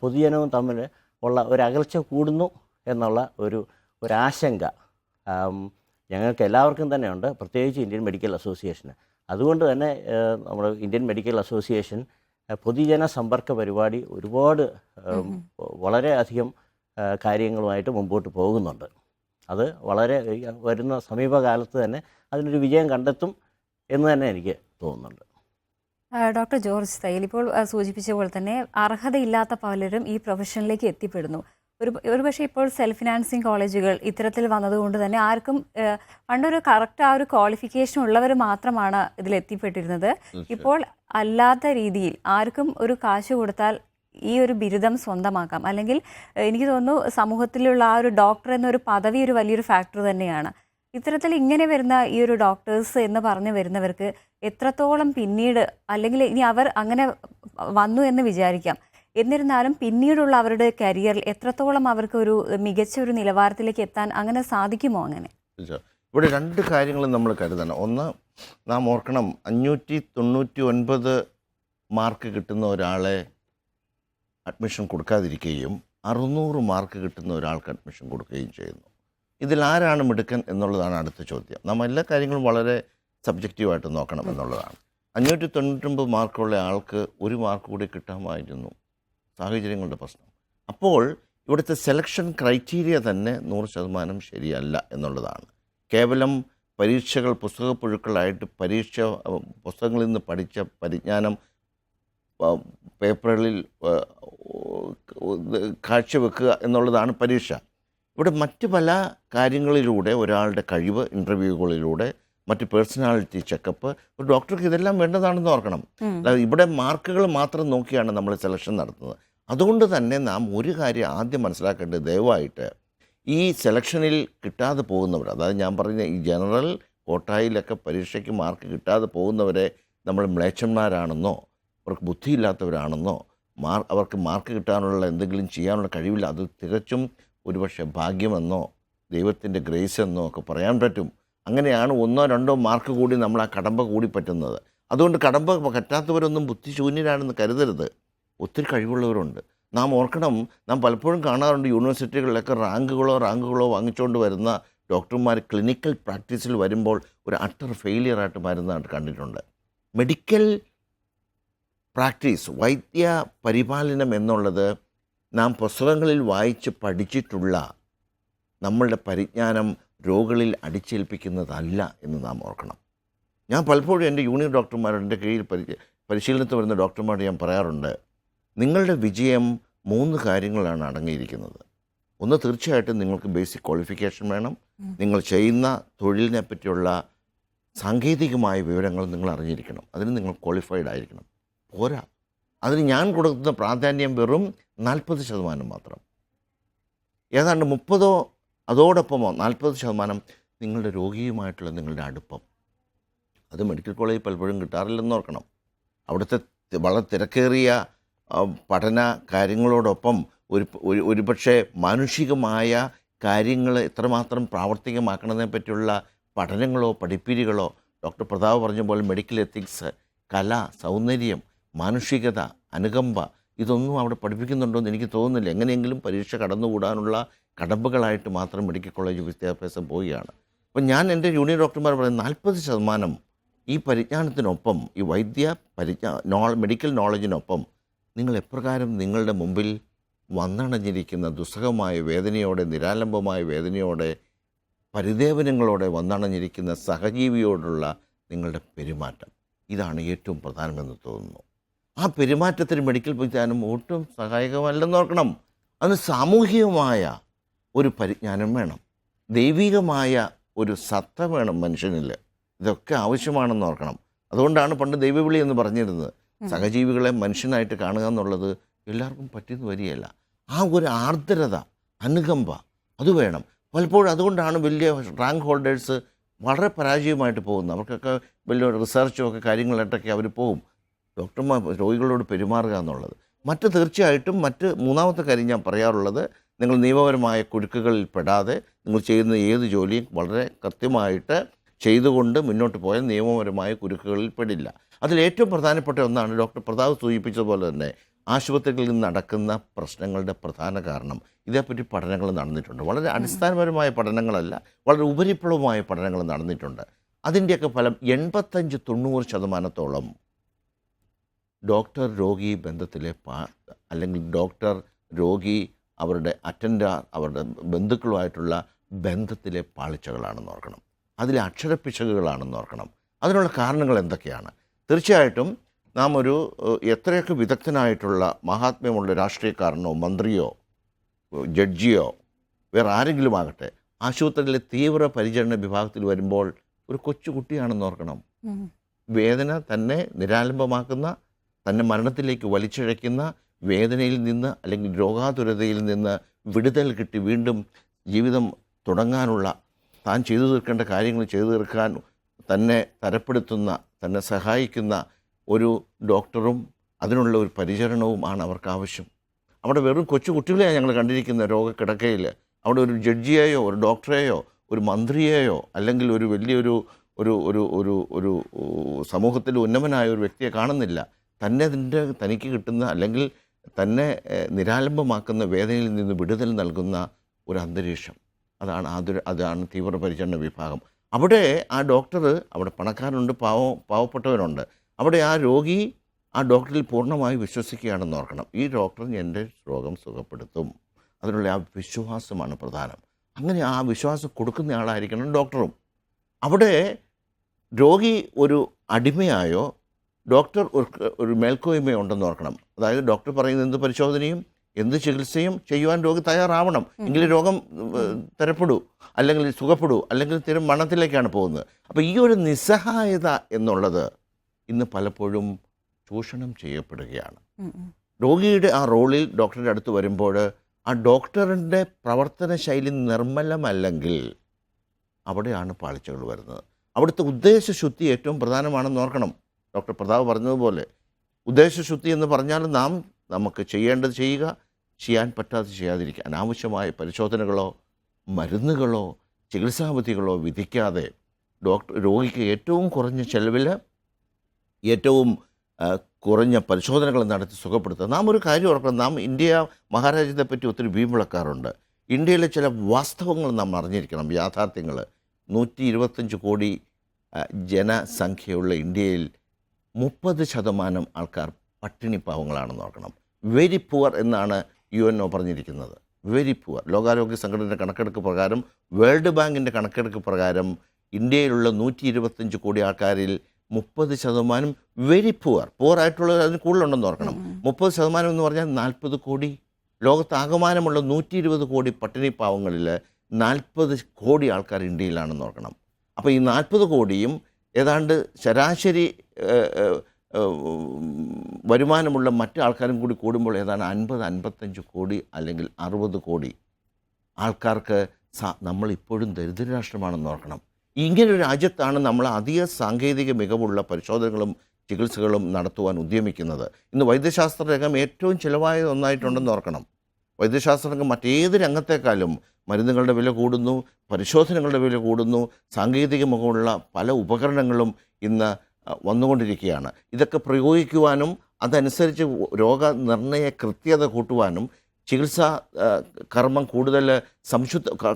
പൊതുജനവും തമ്മിൽ ഉള്ള ഒരു അകൽച്ച കൂടുന്നു എന്നുള്ള ഒരാശങ്ക ഞങ്ങൾക്ക് എല്ലാവർക്കും തന്നെയുണ്ട്, പ്രത്യേകിച്ച് ഇന്ത്യൻ മെഡിക്കൽ അസോസിയേഷന്. അതുകൊണ്ട് തന്നെ നമ്മുടെ ഇന്ത്യൻ മെഡിക്കൽ അസോസിയേഷൻ പൊതുജന സമ്പർക്ക പരിപാടി ഒരുപാട് വളരെയധികം കാര്യങ്ങളുമായിട്ട് മുമ്പോട്ട് പോകുന്നുണ്ട്. അത് വളരെ വരുന്ന സമീപകാലത്ത് തന്നെ അതിനൊരു വിജയം കണ്ടെത്തും എന്ന് തന്നെ എനിക്ക് തോന്നുന്നുണ്ട്. ഡോക്ടർ ജോർജ് തയ്യൽ ഇപ്പോൾ സൂചിപ്പിച്ച പോലെ തന്നെ അർഹതയില്ലാത്ത പലരും ഈ പ്രൊഫഷനിലേക്ക് എത്തിപ്പെടുന്നു. ഒരുപക്ഷെ ഇപ്പോൾ സെൽഫ് ഫിനാൻസിങ് കോളേജുകൾ ഇത്തരത്തിൽ വന്നതുകൊണ്ട് തന്നെ ആർക്കും പണ്ടൊരു കറക്റ്റ് ആ ഒരു ക്വാളിഫിക്കേഷൻ ഉള്ളവർ മാത്രമാണ് ഇതിൽ എത്തിപ്പെട്ടിരുന്നത്. ഇപ്പോൾ അല്ലാത്ത രീതിയിൽ ആർക്കും ഒരു കാശ് കൊടുത്താൽ ഈ ഒരു ബിരുദം സ്വന്തമാക്കാം. അല്ലെങ്കിൽ എനിക്ക് തോന്നുന്നു സമൂഹത്തിലുള്ള ആ ഒരു ഡോക്ടർ എന്നൊരു പദവി ഒരു വലിയൊരു ഫാക്ടർ തന്നെയാണ്. ഇത്തരത്തിൽ ഇങ്ങനെ വരുന്ന ഈ ഒരു ഡോക്ടേഴ്സ് എന്ന് പറഞ്ഞു വരുന്നവർക്ക് എത്രത്തോളം പിന്നീട്, അല്ലെങ്കിൽ ഇനി അവർ അങ്ങനെ വന്നു എന്ന് വിചാരിക്കാം, എന്നിരുന്നാലും പിന്നീടുള്ള അവരുടെ കരിയറിൽ എത്രത്തോളം അവർക്ക് ഒരു മികച്ച ഒരു നിലവാരത്തിലേക്ക് എത്താൻ അങ്ങനെ സാധിക്കുമോ? അങ്ങനെ ഇവിടെ രണ്ട് കാര്യങ്ങളും നമ്മൾ കരുതണം. ഒന്ന്, നാം ഓർക്കണം, 599 മാർക്ക് കിട്ടുന്ന ഒരാളെ അഡ്മിഷൻ കൊടുക്കാതിരിക്കുകയും 600 മാർക്ക് കിട്ടുന്ന ഒരാൾക്ക് അഡ്മിഷൻ കൊടുക്കുകയും ചെയ്യുന്നു. ഇതിൽ ആരാണ് മിടുക്കൻ എന്നുള്ളതാണ് അടുത്ത ചോദ്യം. നാം എല്ലാ കാര്യങ്ങളും വളരെ സബ്ജക്റ്റീവായിട്ട് നോക്കണം എന്നുള്ളതാണ്. 599 മാർക്കുള്ള ആൾക്ക് 1 മാർക്ക് കൂടി കിട്ടാമായിരുന്നു, സാഹചര്യങ്ങളുടെ പ്രശ്നം. അപ്പോൾ ഇവിടുത്തെ സെലക്ഷൻ ക്രൈറ്റീരിയ തന്നെ 100% ശരിയല്ല എന്നുള്ളതാണ്. കേവലം പരീക്ഷകൾ പുസ്തകപ്പുഴുക്കളായിട്ട് പുസ്തകങ്ങളിൽ നിന്ന് പഠിച്ച പരിജ്ഞാനം പേപ്പറുകളിൽ കാഴ്ചവെക്കുക എന്നുള്ളതാണ് പരീക്ഷ. ഇവിടെ മറ്റ് പല കാര്യങ്ങളിലൂടെ ഒരാളുടെ കഴിവ്, ഇൻ്റർവ്യൂകളിലൂടെ, മറ്റ് പേഴ്സണാലിറ്റി ചെക്കപ്പ്, ഒരു ഡോക്ടർക്ക് ഇതെല്ലാം വേണ്ടതാണെന്ന് ഓർക്കണം. ഇവിടെ മാർക്കുകൾ മാത്രം നോക്കിയാണ് നമ്മൾ സെലക്ഷൻ നടത്തുന്നത്. അതുകൊണ്ട് തന്നെ നാം ഒരു കാര്യം ആദ്യം മനസ്സിലാക്കേണ്ടത്, ദയവായിട്ട് ഈ സെലക്ഷനിൽ കിട്ടാതെ പോകുന്നവർ, അതായത് ഞാൻ പറഞ്ഞ ഈ ജനറൽ കോട്ടായിലൊക്കെ പരീക്ഷയ്ക്ക് മാർക്ക് കിട്ടാതെ പോകുന്നവരെ നമ്മൾ മ്ലേച്ഛന്മാരാണെന്നോ അവർക്ക് ബുദ്ധിയില്ലാത്തവരാണെന്നോ അവർക്ക് മാർക്ക് കിട്ടാനുള്ള എന്തെങ്കിലും ചെയ്യാനുള്ള കഴിവില്ല, അത് തികച്ചും ഒരുപക്ഷെ ഭാഗ്യമെന്നോ ദൈവത്തിൻ്റെ ഗ്രേസ് എന്നോ ഒക്കെ പറയാൻ പറ്റും. അങ്ങനെയാണ് 1 or 2 മാർക്ക് കൂടി നമ്മൾ ആ കടമ്പ കൂടി പറ്റുന്നത്. അതുകൊണ്ട് കടമ്പ പറ്റാത്തവരൊന്നും ബുദ്ധിശൂന്യരാണെന്ന് കരുതരുത്. ഒത്തിരി കഴിവുള്ളവരുണ്ട്. നാം ഓർക്കണം, നാം പലപ്പോഴും കാണാറുണ്ട് യൂണിവേഴ്സിറ്റികളിലൊക്കെ റാങ്കുകളോ വാങ്ങിച്ചുകൊണ്ട് വരുന്ന ഡോക്ടർമാർ ക്ലിനിക്കൽ പ്രാക്ടീസിൽ വരുമ്പോൾ ഒരു അട്ടർ ഫെയിലിയറായിട്ട് വരുന്നതായിട്ട് കണ്ടിട്ടുണ്ട്. മെഡിക്കൽ പ്രാക്ടീസ്, വൈദ്യ പരിപാലനം എന്നുള്ളത് നാം പുസ്തകങ്ങളിൽ വായിച്ച് പഠിച്ചിട്ടുള്ള നമ്മളുടെ പരിജ്ഞാനം രോഗികളിൽ അടിച്ചേൽപ്പിക്കുന്നതല്ല എന്ന് നാം ഓർക്കണം. ഞാൻ പലപ്പോഴും എൻ്റെ യൂണിയൻ ഡോക്ടർമാരുടെ, എൻ്റെ കീഴിൽ പരിശീലനത്തിൽ വരുന്ന ഡോക്ടർമാരോട് ഞാൻ പറയാറുണ്ട്, നിങ്ങളുടെ വിജയം 3 കാര്യങ്ങളാണ് അടങ്ങിയിരിക്കുന്നത്. ഒന്ന്, തീർച്ചയായിട്ടും നിങ്ങൾക്ക് ബേസിക് ക്വാളിഫിക്കേഷൻ വേണം. നിങ്ങൾ ചെയ്യുന്ന തൊഴിലിനെ പറ്റിയുള്ള സാങ്കേതികമായ വിവരങ്ങൾ നിങ്ങൾ അറിഞ്ഞിരിക്കണം. അതിന് നിങ്ങൾ ക്വാളിഫൈഡ് ആയിരിക്കണം. പോരാ, അതിന് ഞാൻ കൊടുക്കുന്ന പ്രാധാന്യം വെറും 40% മാത്രം. ഏതാണ്ട് 30 അതോടൊപ്പമോ 40% നിങ്ങളുടെ രോഗിയുമായിട്ടുള്ള നിങ്ങളുടെ അടുപ്പം. അത് മെഡിക്കൽ കോളേജിൽ പലപ്പോഴും കിട്ടാറില്ലെന്ന് ഓർക്കണം. അവിടുത്തെ വളരെ തിരക്കേറിയ പഠന കാര്യങ്ങളോടൊപ്പം ഒരു പക്ഷേ മാനുഷികമായ കാര്യങ്ങൾ എത്രമാത്രം പ്രാവർത്തികമാക്കണതിനെ പറ്റിയുള്ള പഠനങ്ങളോ പഠിപ്പീരുകളോ, ഡോക്ടർ പ്രതാപ് പറഞ്ഞ പോലെ മെഡിക്കൽ എത്തിക്സ്, കല, സൗന്ദര്യം, മാനുഷികത, അനുകമ്പ, ഇതൊന്നും അവിടെ പഠിപ്പിക്കുന്നുണ്ടോ എന്ന് എനിക്ക് തോന്നുന്നില്ല. എങ്ങനെയെങ്കിലും പരീക്ഷ കടന്നുകൂടാനുള്ള കടമ്പകളായിട്ട് മാത്രം മെഡിക്കൽ കോളേജ് വിദ്യാഭ്യാസം പോവുകയാണ്. അപ്പം ഞാൻ എൻ്റെ യൂണിയൻ ഡോക്ടർമാർ പറയുന്നത് 40% ഈ പരിജ്ഞാനത്തിനൊപ്പം, ഈ വൈദ്യ മെഡിക്കൽ നോളജിനൊപ്പം നിങ്ങൾ എപ്രകാരം നിങ്ങളുടെ മുമ്പിൽ വന്നണഞ്ഞിരിക്കുന്ന ദുസ്സഹമായ വേദനയോടെ, നിരാലംബമായ വേദനയോടെ, പരിദേവനങ്ങളോടെ വന്നണഞ്ഞിരിക്കുന്ന സഹജീവിയോടുള്ള നിങ്ങളുടെ പെരുമാറ്റം, ഇതാണ് ഏറ്റവും പ്രധാനമെന്ന് തോന്നുന്നു. ആ പെരുമാറ്റത്തിന് മെഡിക്കൽ വിജ്ഞാനം ഒട്ടും സഹായകമല്ലെന്ന് ഓർക്കണം. അതിന് സാമൂഹികമായ ഒരു പരിജ്ഞാനം വേണം, ദൈവികമായ ഒരു സത്ത വേണം മനുഷ്യനിൽ. ഇതൊക്കെ ആവശ്യമാണെന്ന് ഓർക്കണം. അതുകൊണ്ടാണ് പണ്ട് ദൈവവിളി എന്ന് പറഞ്ഞിരുന്നത്. സഹജീവികളെ മനുഷ്യനായിട്ട് കാണുക എന്നുള്ളത് എല്ലാവർക്കും പറ്റിയെന്ന് വരികയില്ല. ആ ഒരു ആർദ്രത, അനുകമ്പ അത് വേണം. പലപ്പോഴും അതുകൊണ്ടാണ് വലിയ റാങ്ക് ഹോൾഡേഴ്സ് വളരെ പരാജയമായിട്ട് പോകുന്നത്. അവർക്കൊക്കെ വലിയ റിസർച്ചും ഒക്കെ കാര്യങ്ങളായിട്ടൊക്കെ അവർ പോകും. ഡോക്ടർമാർ രോഗികളോട് പെരുമാറുക എന്നുള്ളത്. തീർച്ചയായിട്ടും മൂന്നാമത്തെ കാര്യം ഞാൻ പറയാറുള്ളത്, നിങ്ങൾ നിയമപരമായ കുരുക്കുകളിൽ പെടാതെ നിങ്ങൾ ചെയ്യുന്ന ഏത് ജോലിയും വളരെ കൃത്യമായിട്ട് ചെയ്തുകൊണ്ട് മുന്നോട്ട് പോയാൽ നിയമപരമായ കുരുക്കുകളിൽ പെടില്ല. അതിലേറ്റവും പ്രധാനപ്പെട്ട ഒന്നാണ് ഡോക്ടർ പ്രതാപ് സൂചിപ്പിച്ചതുപോലെ തന്നെ ആശുപത്രികളിൽ നിന്ന് നടക്കുന്ന പ്രശ്നങ്ങളുടെ പ്രധാന കാരണം. ഇതേപ്പറ്റി പഠനങ്ങൾ നടന്നിട്ടുണ്ട്. വളരെ അടിസ്ഥാനപരമായ പഠനങ്ങളല്ല, വളരെ ഉപരിപ്ലവമായ പഠനങ്ങൾ നടന്നിട്ടുണ്ട്. അതിൻ്റെയൊക്കെ ഫലം 85-90% ഡോക്ടർ രോഗി ബന്ധത്തിലെ അല്ലെങ്കിൽ ഡോക്ടർ രോഗി അവരുടെ അറ്റൻഡർ അവരുടെ ബന്ധുക്കളുമായിട്ടുള്ള ബന്ധത്തിലെ പാളിച്ചകളാണെന്ന് ഓർക്കണം. അതിലെ അക്ഷരപ്പിശകുകളാണെന്ന് ഓർക്കണം. അതിനുള്ള കാരണങ്ങൾ എന്തൊക്കെയാണ്? തീർച്ചയായിട്ടും നാം എത്രയൊക്കെ വിദഗ്ധനായിട്ടുള്ള മഹാത്മ്യമുള്ള രാഷ്ട്രീയക്കാരനോ മന്ത്രിയോ ജഡ്ജിയോ വേറെ ആരെങ്കിലും ആകട്ടെ, ആശുപത്രിയിലെ തീവ്ര പരിചരണ വിഭാഗത്തിൽ വരുമ്പോൾ ഒരു കൊച്ചുകുട്ടിയാണെന്ന് ഓർക്കണം. വേദന തന്നെ നിരാലംബമാക്കുന്ന, തന്നെ മരണത്തിലേക്ക് വലിച്ചിഴയ്ക്കുന്ന വേദനയിൽ നിന്ന് അല്ലെങ്കിൽ രോഗാതുരതയിൽ നിന്ന് വിടുതൽ കിട്ടി വീണ്ടും ജീവിതം തുടങ്ങാനുള്ള, താൻ ചെയ്തു തീർക്കേണ്ട കാര്യങ്ങൾ ചെയ്തു തീർക്കാൻ തന്നെ തരപ്പെടുത്തുന്ന, തന്നെ സഹായിക്കുന്ന ഒരു ഡോക്ടറും അതിനുള്ള ഒരു പരിചരണവും ആണ് അവർക്ക് ആവശ്യം. അവിടെ വെറും കൊച്ചു കുട്ടികളെയാണ് ഞങ്ങൾ കണ്ടിരിക്കുന്ന രോഗക്കിടക്കയിൽ. അവിടെ ഒരു ജഡ്ജിയെയോ ഒരു ഡോക്ടറെയോ ഒരു മന്ത്രിയെയോ അല്ലെങ്കിൽ ഒരു വലിയൊരു ഒരു ഒരു ഒരു ഒരു സമൂഹത്തിൽ ഉന്നതനായ ഒരു വ്യക്തിയെ കാണുന്നില്ല. തനിക്ക് കിട്ടുന്ന അല്ലെങ്കിൽ തന്നെ നിരാലംബമാക്കുന്ന വേദനയിൽ നിന്ന് വിടുതൽ നൽകുന്ന ഒരു അന്തരീക്ഷം, അതാണ് തീവ്രപരിചരണ വിഭാഗം. അവിടെ ആ ഡോക്ടർ, അവിടെ പണക്കാരുണ്ട്, പാവപ്പെട്ടവരുണ്ട്. അവിടെ ആ രോഗി ആ ഡോക്ടറിൽ പൂർണ്ണമായി വിശ്വസിക്കുകയാണെന്ന് ഓർക്കണം. ഈ ഡോക്ടർ എൻ്റെ രോഗം സുഖപ്പെടുത്തും. അതിനുള്ള ആ വിശ്വാസമാണ് പ്രധാനം. അങ്ങനെ ആ വിശ്വാസം കൊടുക്കുന്ന ആളായിരിക്കണം ഡോക്ടറും. അവിടെ രോഗി ഒരു അടിമയായോ ഡോക്ടർ ഒരു മേൽക്കോയ്മയോ ഉണ്ടെന്ന് ഓർക്കണം. അതായത് ഡോക്ടർ പറയുന്ന എന്ത് പരിശോധനയും എന്ത് ചികിത്സയും ചെയ്യുവാൻ രോഗി തയ്യാറാവണം. എങ്കിലും രോഗം തരപ്പെടൂ, അല്ലെങ്കിൽ സുഖപ്പെടൂ, അല്ലെങ്കിൽ മരണത്തിലേക്കാണ് പോകുന്നത്. അപ്പോൾ ഈ ഒരു നിസ്സഹായത എന്നുള്ളത് ഇന്ന് പലപ്പോഴും ചൂഷണം ചെയ്യപ്പെടുകയാണ്. രോഗിയുടെ ആ റോളിൽ ഡോക്ടറുടെ അടുത്ത് വരുമ്പോൾ ആ ഡോക്ടറിൻ്റെ പ്രവർത്തന ശൈലി നിർമ്മലമല്ലെങ്കിൽ അവിടെയാണ് പാളിച്ചകൾ വരുന്നത്. അവിടുത്തെ ഉദ്ദേശശുദ്ധി ഏറ്റവും പ്രധാനമാണെന്ന് ഓർക്കണം. ഡോക്ടർ പ്രതാപ് പറഞ്ഞതുപോലെ ഉദ്ദേശശുദ്ധി എന്ന് പറഞ്ഞാൽ നമുക്ക് ചെയ്യേണ്ടത് ചെയ്യുക, ചെയ്യാൻ പറ്റാതെ ചെയ്യാതിരിക്കുക. അനാവശ്യമായ പരിശോധനകളോ മരുന്നുകളോ ചികിത്സാവിധികളോ വിധിക്കാതെ രോഗിക്ക് ഏറ്റവും കുറഞ്ഞ ചെലവിൽ ഏറ്റവും കുറഞ്ഞ പരിശോധനകൾ നടത്തി സുഖപ്പെടുത്തുക. നാം ഒരു കാര്യം ഓർക്കണം, ഇന്ത്യ മഹാരാജ്യത്തെ പറ്റി ഒത്തിരി വീമ്പിളക്കാറുണ്ട്. ഇന്ത്യയിലെ ചില വാസ്തവങ്ങൾ നാം അറിഞ്ഞിരിക്കണം, യാഥാർത്ഥ്യങ്ങൾ. 125 കോടി ജനസംഖ്യയുള്ള ഇന്ത്യയിൽ 30% ആൾക്കാർ പട്ടിണി പാവങ്ങളാണെന്ന് ഓർക്കണം. വെരി പുവർ എന്നാണ് UNO പറഞ്ഞിരിക്കുന്നത്. Very poor. ലോകാരോഗ്യ സംഘടനയുടെ കണക്കെടുപ്പ് പ്രകാരം, വേൾഡ് ബാങ്കിൻ്റെ കണക്കെടുപ്പ് പ്രകാരം ഇന്ത്യയിലുള്ള 125 കോടി ആൾക്കാരിൽ 30% വെരി പുവർ ആയിട്ടുള്ളത് അതിന് കൂടുതലുണ്ടെന്ന് ഓർക്കണം. 30% എന്ന് പറഞ്ഞാൽ 40 കോടി. ലോകത്താകമാനമുള്ള 120 കോടി പട്ടിണി പാവങ്ങളിൽ 40 കോടി ആൾക്കാർ ഇന്ത്യയിലാണെന്ന് ഓർക്കണം. അപ്പോൾ ഈ 40 കോടിയും ഏതാണ്ട് ശരാശരി വരുമാനമുള്ള മറ്റു ആൾക്കാരും കൂടി കൂടുമ്പോൾ ഏതാണ്ട് 50-55 കോടി അല്ലെങ്കിൽ 60 കോടി ആൾക്കാർക്ക് നമ്മളിപ്പോഴും ദരിദ്ര രാഷ്ട്രമാണെന്ന് ഓർക്കണം. ഇങ്ങനൊരു രാജ്യത്താണ് നമ്മൾ അധിക സാങ്കേതിക മികവുള്ള പരിശോധനകളും ചികിത്സകളും നടത്തുവാൻ ഉദ്യമിക്കുന്നത്. ഇന്ന് വൈദ്യശാസ്ത്ര രംഗം ഏറ്റവും ചിലവായ ഒന്നായിട്ടുണ്ടെന്ന് ഓർക്കണം. വൈദ്യശാസ്ത്ര രംഗം മറ്റേത് രംഗത്തെക്കാളും മരുന്നുകളുടെ വില കൂടുന്നു, പരിശോധനകളുടെ വില കൂടുന്നു, സാങ്കേതിക മികവുള്ള പല ഉപകരണങ്ങളും ഇന്ന് വന്നുകൊണ്ടിരിക്കുകയാണ്. ഇതൊക്കെ പ്രയോഗിക്കുവാനും അതനുസരിച്ച് രോഗനിർണയ കൃത്യത കൂട്ടുവാനും ചികിത്സാ കർമ്മം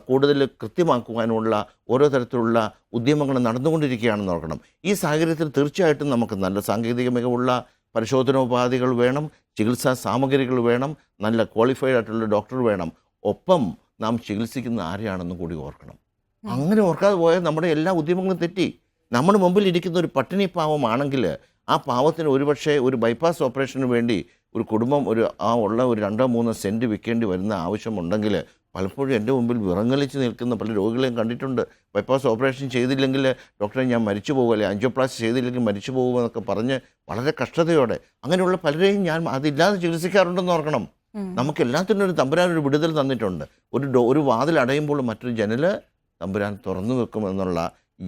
കൂടുതൽ കൃത്യമാക്കുവാനുള്ള ഓരോ തരത്തിലുള്ള ഉദ്യമങ്ങൾ നടന്നുകൊണ്ടിരിക്കുകയാണെന്ന് ഓർക്കണം. ഈ സാഹചര്യത്തിൽ തീർച്ചയായിട്ടും നമുക്ക് നല്ല സാങ്കേതിക മികവുള്ള പരിശോധനോപാധികൾ വേണം, ചികിത്സാ സാമഗ്രികൾ വേണം, നല്ല ക്വാളിഫൈഡ് ആയിട്ടുള്ള ഡോക്ടർ വേണം. ഒപ്പം നാം ചികിത്സിക്കുന്ന ആരെയാണെന്നും കൂടി ഓർക്കണം. അങ്ങനെ ഓർക്കാതെ പോയാൽ നമ്മുടെ എല്ലാ ഉദ്യമങ്ങളും തെറ്റി. നമ്മുടെ മുമ്പിൽ ഇരിക്കുന്ന ഒരു പട്ടിണി പാവമാണെങ്കിൽ ആ പാവത്തിന് ഒരുപക്ഷെ ഒരു ബൈപ്പാസ് ഓപ്പറേഷന് വേണ്ടി ഒരു കുടുംബം ഉള്ള ഒരു 2-3 സെൻറ്റ് വിൽക്കേണ്ടി വരുന്ന ആവശ്യമുണ്ടെങ്കിൽ പലപ്പോഴും എൻ്റെ മുമ്പിൽ വിറങ്ങലിച്ച് നിൽക്കുന്ന പല രോഗികളെയും കണ്ടിട്ടുണ്ട്. ബൈപ്പാസ് ഓപ്പറേഷൻ ചെയ്തില്ലെങ്കിൽ ഡോക്ടറെ ഞാൻ മരിച്ചു പോകുമല്ലേ, ആൻജിയോപ്ലാസ്റ്റി ചെയ്തില്ലെങ്കിൽ മരിച്ചു പോകുമെന്നൊക്കെ പറഞ്ഞ് വളരെ കഷ്ടതയോടെ അങ്ങനെയുള്ള പലരെയും ഞാൻ അതില്ലാതെ ചികിത്സിക്കാറുണ്ടെന്ന് ഓർക്കണം. നമുക്ക് എല്ലാത്തിനും ഒരു തമ്പുരാൻ ഒരു വിടുതൽ തന്നിട്ടുണ്ട്. ഒരു വാതിൽ അടയുമ്പോൾ മറ്റൊരു ജനൽ തമ്പുരാൻ തുറന്നു വെക്കുമെന്നുള്ള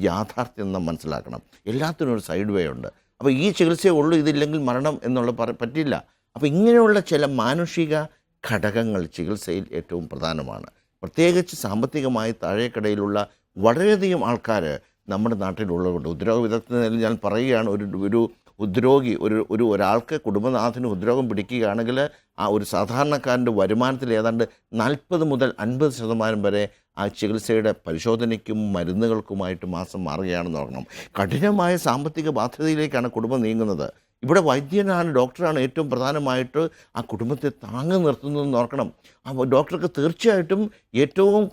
യാഥാർത്ഥ്യം നാം മനസ്സിലാക്കണം. എല്ലാത്തിനും ഒരു സൈഡ് വേ ഉണ്ട്. അപ്പോൾ ഈ ചികിത്സയേ ഉള്ളൂ, ഇതില്ലെങ്കിൽ മരണം എന്നുള്ള പറ്റില്ല. അപ്പോൾ ഇങ്ങനെയുള്ള ചില മാനുഷിക ഘടകങ്ങൾ ചികിത്സയിൽ ഏറ്റവും പ്രധാനമാണ്. പ്രത്യേകിച്ച് സാമ്പത്തികമായി താഴേക്കടയിലുള്ള വളരെയധികം ആൾക്കാർ നമ്മുടെ നാട്ടിലുള്ളതുകൊണ്ട് ഉദ്യോഗ വിദഗ്ധനിൽ ഞാൻ പറയുകയാണ്, ഒരു ഉദ്യോഗി ഒരാൾക്ക് കുടുംബനാഥന് ഉദ്യോഗം പിടിക്കുകയാണെങ്കിൽ ആ ഒരു സാധാരണക്കാരൻ്റെ വരുമാനത്തിൽ ഏതാണ്ട് 40 മുതൽ 50% വരെ ആ ചികിത്സയുടെ പരിശോധനയ്ക്കും മരുന്നുകൾക്കുമായിട്ട് മാസം മാറുകയാണെന്ന് ഓർക്കണം. കഠിനമായ സാമ്പത്തിക ബാധ്യതയിലേക്കാണ് കുടുംബം നീങ്ങുന്നത്. ഇവിടെ വൈദ്യനാണ്, ഡോക്ടറാണ് ഏറ്റവും പ്രധാനമായിട്ട് ആ കുടുംബത്തെ താങ്ങി നിർത്തുന്നതെന്ന് ഓർക്കണം. അപ്പോൾ ഡോക്ടർക്ക് തീർച്ചയായിട്ടും ഏറ്റവും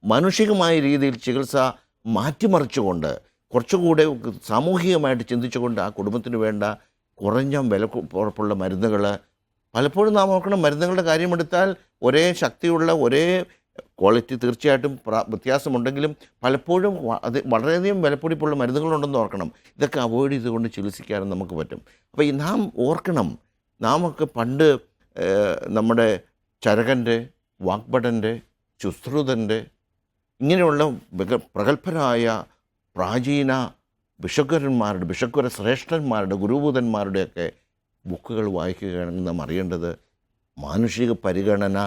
മാനുഷികമായ രീതിയിൽ ചികിത്സ മാറ്റിമറിച്ചുകൊണ്ട് കുറച്ചുകൂടെ സാമൂഹികമായിട്ട് ചിന്തിച്ചുകൊണ്ട് ആ കുടുംബത്തിന് വേണ്ട കുറഞ്ഞ വില ഉറപ്പുള്ള മരുന്നുകൾ, പലപ്പോഴും നാം ഓർക്കണം, മരുന്നുകളുടെ കാര്യമെടുത്താൽ ഒരേ ശക്തിയുള്ള ഒരേ ക്വാളിറ്റി തീർച്ചയായിട്ടും വ്യത്യാസമുണ്ടെങ്കിലും പലപ്പോഴും അത് വളരെയധികം വിലപിടിപ്പുള്ള മരുന്നുകളുണ്ടെന്ന് ഓർക്കണം. ഇതൊക്കെ അവോയ്ഡ് ചെയ്തുകൊണ്ട് ചികിത്സിക്കാനും നമുക്ക് പറ്റും. അപ്പോൾ നാം ഓർക്കണം, നാമൊക്കെ പണ്ട് നമ്മുടെ ചരകൻ്റെ, വാഗ്ഭടൻ്റെ, ശുശ്രുതൻ്റെ ഇങ്ങനെയുള്ള പ്രഗത്ഭരായ പ്രാചീന ഭിഷഗ്വര ശ്രേഷ്ഠന്മാരുടെ ഗുരുഭൂതന്മാരുടെയൊക്കെ ബുക്കുകൾ വായിക്കുകയാണെങ്കിൽ നാം അറിയേണ്ടത് മാനുഷിക പരിഗണന,